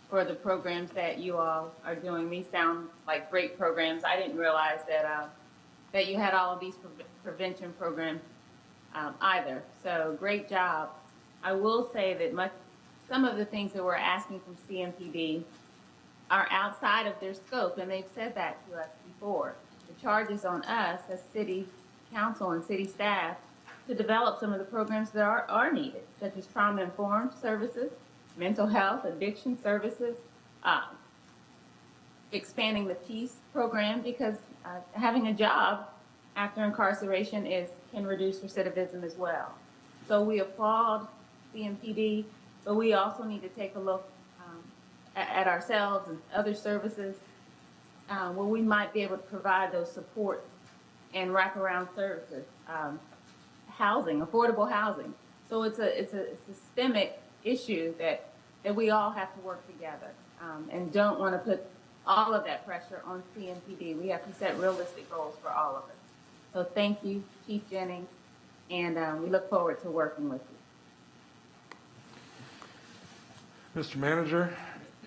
for the programs that you all are doing. These sound like great programs. I didn't realize that you had all of these prevention programs either. So great job. I will say that some of the things that we're asking from CMPD are outside of their scope, and they've said that to us before. The charge is on us as city council and city staff to develop some of the programs that are needed, such as trauma-informed services, mental health, addiction services, expanding the PEACE program, because having a job after incarceration can reduce recidivism as well. So we applaud CMPD, but we also need to take a look at ourselves and other services where we might be able to provide those support and wraparound services, housing, affordable housing. So it's a systemic issue that we all have to work together, and don't want to put all of that pressure on CMPD. We have to set realistic goals for all of us. So thank you, Chief Jennings, and we look forward to working with you. Mr. Manager,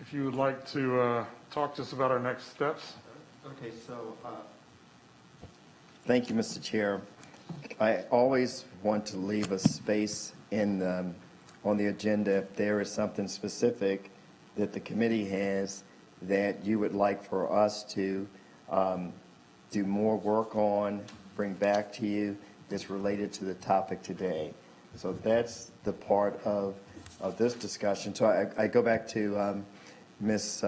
if you would like to talk to us about our next steps. Okay, so thank you, Mr. Chair. I always want to leave a space on the agenda if there is something specific that the committee has that you would like for us to do more work on, bring back to you that's related to the topic today. So that's the part of this discussion. So I go back to Ms.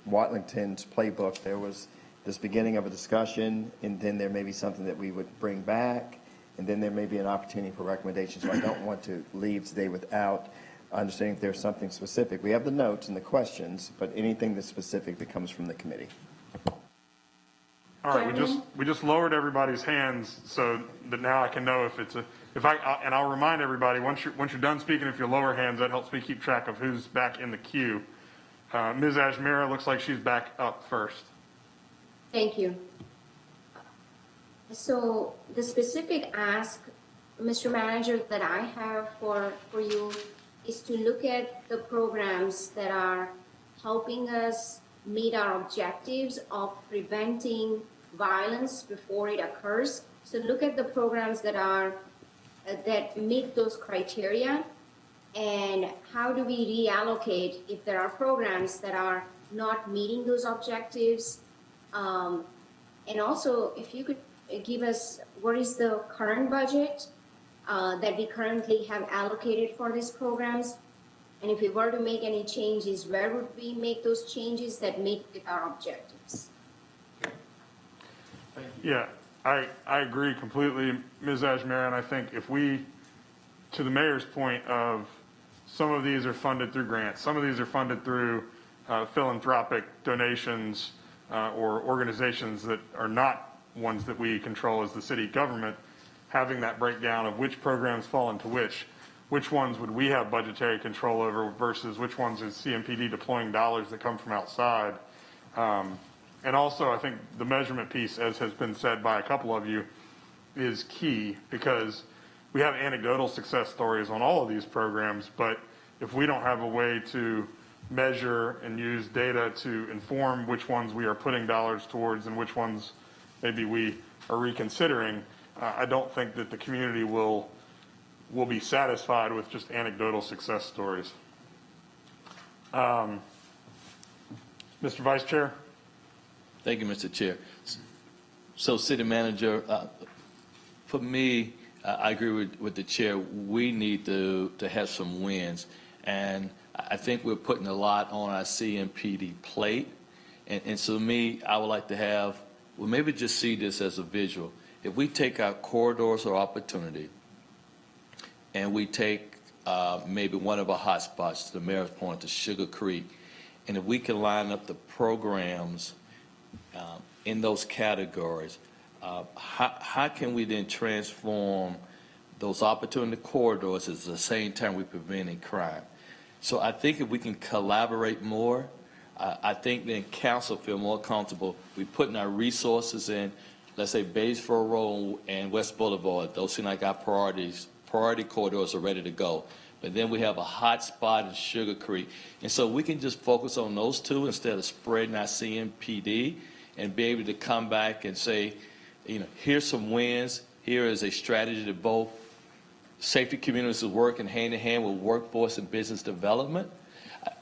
Watlington's playbook. There was this beginning of a discussion, and then there may be something that we would bring back, and then there may be an opportunity for recommendations. So I don't want to leave today without understanding if there's something specific. We have the notes and the questions, but anything that's specific that comes from the committee. All right, we just lowered everybody's hands so that now I can know if it's and I'll remind everybody, once you're done speaking, if you lower hands, that helps me keep track of who's back in the queue. Ms. Ajmera looks like she's back up first. Thank you. So the specific ask, Mr. Manager, that I have for you is to look at the programs that are helping us meet our objectives of preventing violence before it occurs. So look at the programs that are that meet those criteria, and how do we reallocate if there are programs that are not meeting those objectives. And also, if you could give us what is the current budget that we currently have allocated for these programs, and if we were to make any changes, where would we make those changes that meet with our objectives? Yeah, I agree completely, Ms. Ajmera, and I think if we, to the mayor's point of some of these are funded through grants, some of these are funded through philanthropic donations or organizations that are not ones that we control as the city government, having that breakdown of which programs fall into which ones would we have budgetary control over versus which ones is CMPD deploying dollars that come from outside. And also, I think the measurement piece, as has been said by a couple of you, is key, because we have anecdotal success stories on all of these programs, but if we don't have a way to measure and use data to inform which ones we are putting dollars towards and which ones maybe we are reconsidering, I don't think that the community will be satisfied with just anecdotal success stories. Mr. Vice Chair. Thank you, Mr. Chair. So, City Manager, for me, I agree with the chair. We need to have some wins, and I think we're putting a lot on our CMPD plate. And so, me, I would like to have, well, maybe just see this as a visual. If we take our corridors of opportunity, and we take maybe one of our hotspots, to the mayor's point, to Sugar Creek, and if we can line up the programs in those categories, how can we then transform those opportunity corridors at the same time we're preventing crime? So I think if we can collaborate more, I think then council feel more comfortable. We're putting our resources in, let's say, Batesville Road and West Boulevard. Those seem like our priority corridors are ready to go. But then we have a hot spot in Sugar Creek. And so we can just focus on those two instead of spreading our CMPD, and be able to come back and say, you know, here's some wins. Here is a strategy to both safety communities working hand in hand with workforce and business development.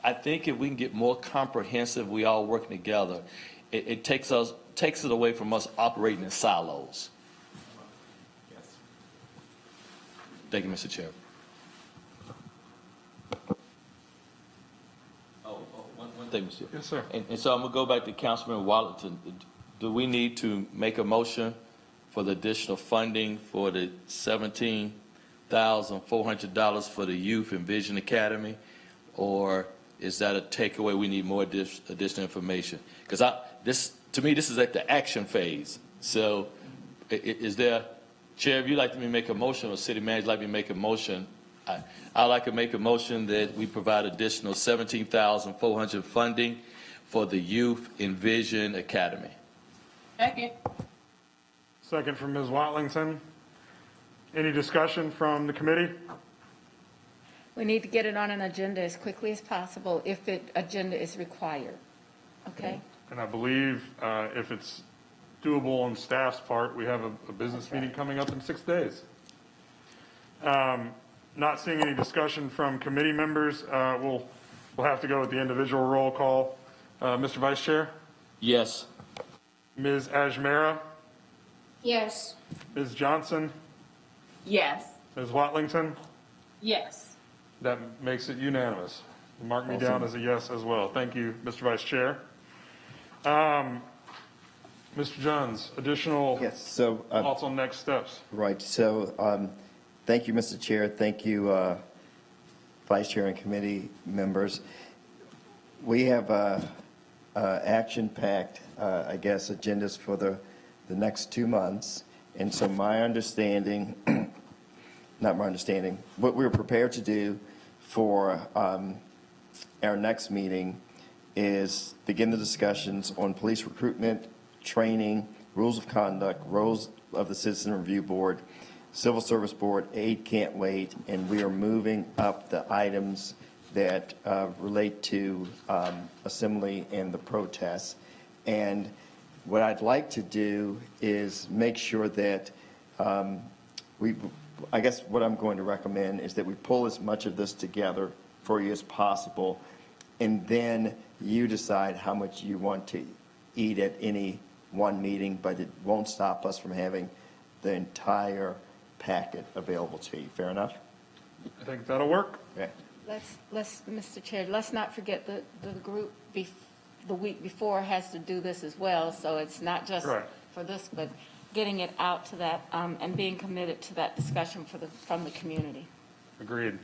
I think if we can get more comprehensive, we all working together, it takes it away from us operating in silos. Thank you, Mr. Chair. One thing, Mr. Chair. Yes, sir. And so I'm going to go back to Councilman Wallace. Do we need to make a motion for the additional funding for the $17,400 for the Youth and Vision Academy? Or is that a takeaway? We need more additional information? Because to me, this is at the action phase. So is there, Chair, if you'd like me to make a motion, or City Manager like me to make a motion, I'd like to make a motion that we provide additional $17,400 funding for the Youth and Vision Academy. Second. Second from Ms. Watlington. Any discussion from the committee? We need to get it on an agenda as quickly as possible if agenda is required. Okay? And I believe if it's doable on staff's part, we have a business meeting coming up in 6 days. Not seeing any discussion from committee members, we'll have to go with the individual roll call. Mr. Vice Chair? Yes. Ms. Ajmera? Yes. Ms. Johnson? Yes. Ms. Watlington? Yes. That makes it unanimous. Mark me down as a yes as well. Thank you, Mr. Vice Chair. Mr. Johns, additional Yes, so, thoughts on next steps? right, so, thank you, Mr. Chair. Thank you, Vice Chair and committee members. We have action-packed, I guess, agendas for the next 2 months. And so my understanding, not my understanding, what we're prepared to do for our next meeting is begin the discussions on police recruitment, training, rules of conduct, roles of the Citizen Review Board, Civil Service Board, Aid Can't Wait, and we are moving up the items that relate to assembly and the protests. And what I'd like to do is make sure that I guess what I'm going to recommend is that we pull as much of this together for you as possible, and then you decide how much you want to eat at any one meeting, but it won't stop us from having the entire packet available to you. Fair enough? I think that'll work. Okay. Let's, Mr. Chair, let's not forget the group the week before has to do this as well. So it's not just Right. for this, but getting it out to that and being committed to that discussion from the community. Agreed.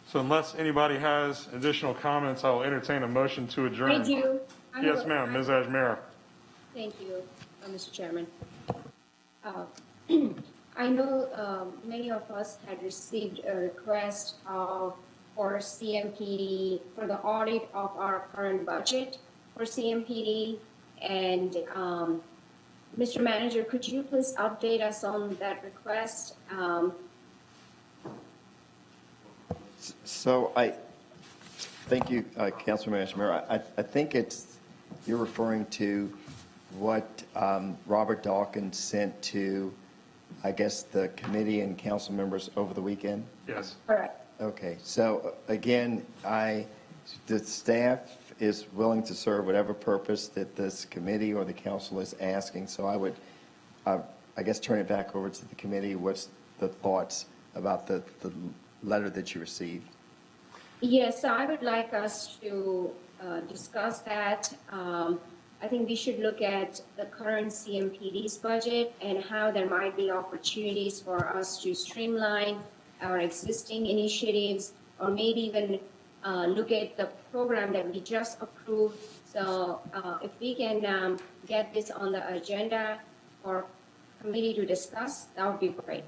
So unless anybody has additional comments, I will entertain a motion to adjourn. I do. Yes, ma'am. Ms. Ajmera. Thank you, Mr. Chairman. I know many of us had received a request for CMPD, for the audit of our current budget for CMPD. And Mr. Manager, could you please update us on that request? So thank you, Councilman Ashmere. I think you're referring to what Robert Dawkins sent to, I guess, the committee and council members over the weekend? Yes. Correct. Okay, so again, the staff is willing to serve whatever purpose that this committee or the council is asking. So I would, I guess, turn it back over to the committee. What's the thoughts about the letter that you received? Yes, so I would like us to discuss that. I think we should look at the current CMPD's budget and how there might be opportunities for us to streamline our existing initiatives, or maybe even look at the program that we just approved. So if we can get this on the agenda for committee to discuss, that would be great.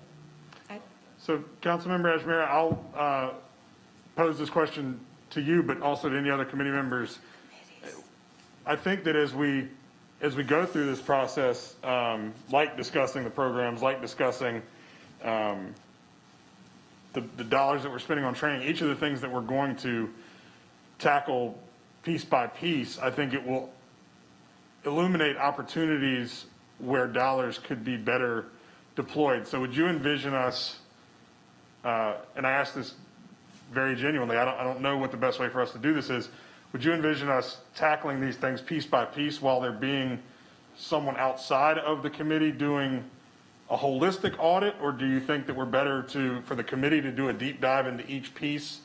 So Councilmember Ajmera, I'll pose this question to you, but also to any other committee members. I think that as we go through this process, like discussing the programs, like discussing the dollars that we're spending on training, each of the things that we're going to tackle piece by piece, I think it will illuminate opportunities where dollars could be better deployed. So would you envision us, and I ask this very genuinely, I don't know what the best way for us to do this is, would you envision us tackling these things piece by piece while there being someone outside of the committee doing a holistic audit, or do you think that we're better for the committee to do a deep dive into each piece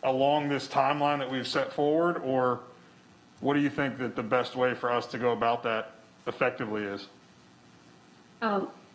along this timeline that we've set forward, or what do you think that the best way for us to go about that effectively is?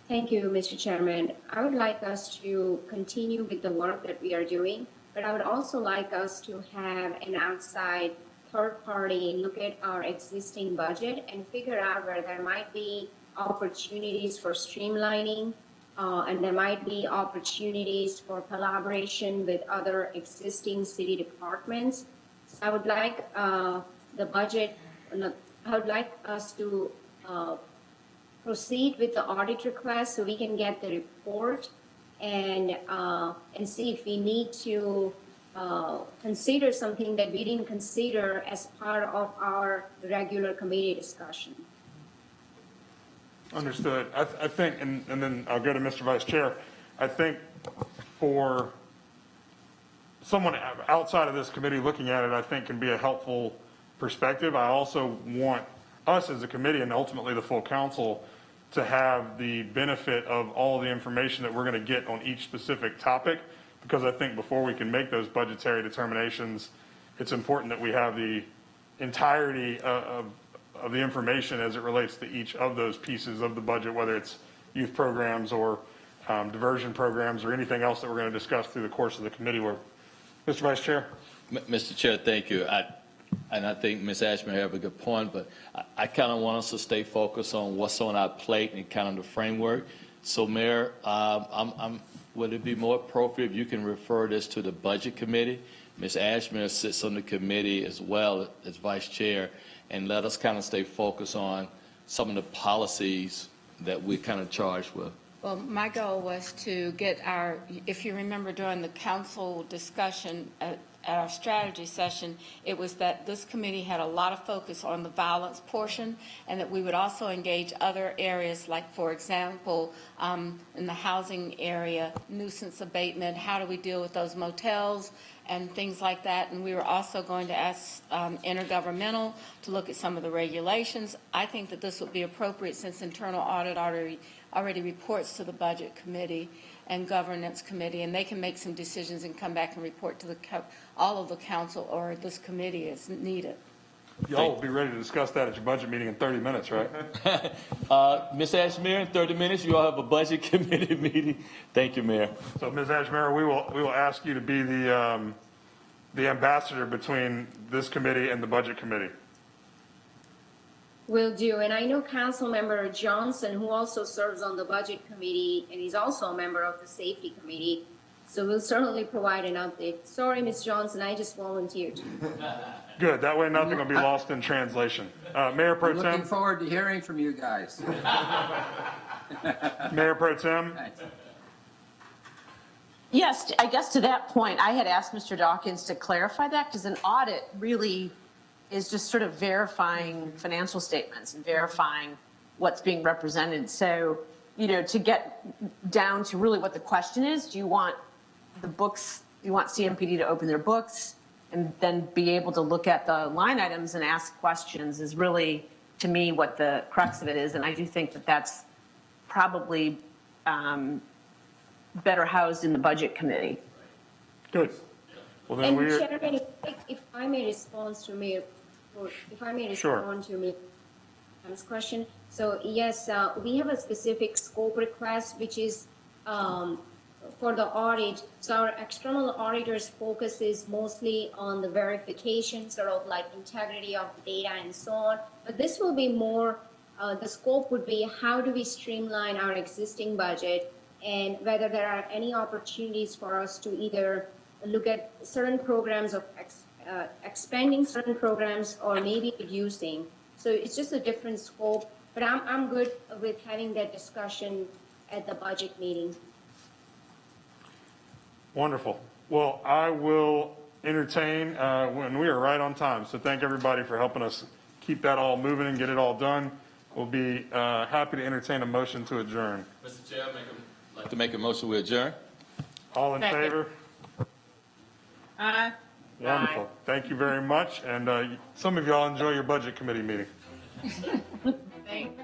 Thank you, Mr. Chairman. I would like us to continue with the work that we are doing, but I would also like us to have an outside third party look at our existing budget and figure out where there might be opportunities for streamlining, and there might be opportunities for collaboration with other existing city departments. So I would like I would like us to proceed with the audit request so we can get the report and see if we need to consider something that we didn't consider as part of our regular committee discussion. Understood. I think, and then I'll go to Mr. Vice Chair. I think for someone outside of this committee looking at it, I think can be a helpful perspective. I also want us as a committee and ultimately the full council to have the benefit of all the information that we're going to get on each specific topic, because I think before we can make those budgetary determinations, it's important that we have the entirety of the information as it relates to each of those pieces of the budget, whether it's youth programs or diversion programs or anything else that we're going to discuss through the course of the committee work. Mr. Vice Chair. Mr. Chair, thank you. I think Ms. Ashman have a good point, but I kind of want us to stay focused on what's on our plate and kind of the framework. So, Mayor, would it be more appropriate if you can refer this to the Budget Committee? Ms. Ashman sits on the committee as well as Vice Chair, and let us kind of stay focused on some of the policies that we're kind of charged with. Well, my goal was to get if you remember during the council discussion at our strategy session, it was that this committee had a lot of focus on the violence portion, and that we would also engage other areas, like, for example, in the housing area, nuisance abatement, how do we deal with those motels and things like that. And we were also going to ask intergovernmental to look at some of the regulations. I think that this would be appropriate since internal audit already reports to the Budget Committee and Governance Committee, and they can make some decisions and come back and report to all of the council or this committee as needed. Y'all will be ready to discuss that at your budget meeting in 30 minutes, right? Ms. Ashmere, in 30 minutes, you all have a Budget Committee meeting. Thank you, Mayor. So, Ms. Ashmere, we will ask you to be the ambassador between this committee and the Budget Committee. Will do. And I know Councilmember Johnson, who also serves on the Budget Committee, and he's also a member of the Safety Committee. So we'll certainly provide an update. Sorry, Ms. Johnson, I just volunteered. Good. That way nothing will be lost in translation. Mayor Pro Tem. Looking forward to hearing from you guys. Mayor Pro Tem. Yes, I guess to that point, I had asked Mr. Dawkins to clarify that, because an audit really is just sort of verifying financial statements and verifying what's being represented. So, to get down to really what the question is, do you want the books, do you want CMPD to open their books and then be able to look at the line items and ask questions is really, to me, what the crux of it is. And I do think that that's probably better housed in the Budget Committee. Good. Well, then and Chairman, if I may respond to me, this question. So yes, we have a specific scope request, which is for the audit. So our external auditors' focus is mostly on the verification, sort of like integrity of the data and so on. But this will be more, the scope would be how do we streamline our existing budget, and whether there are any opportunities for us to either look at certain programs of expanding certain programs or maybe reducing. So it's just a different scope, but I'm good with having that discussion at the budget meeting. Wonderful. Well, I will entertain when we are right on time. So thank everybody for helping us keep that all moving and get it all done. We'll be happy to entertain a motion to adjourn. Mr. Chair, I'd like to make a motion we adjourn. All in Second. favor? Aye. Wonderful. Thank you very much. And some of y'all enjoy your Budget Committee meeting. Thanks.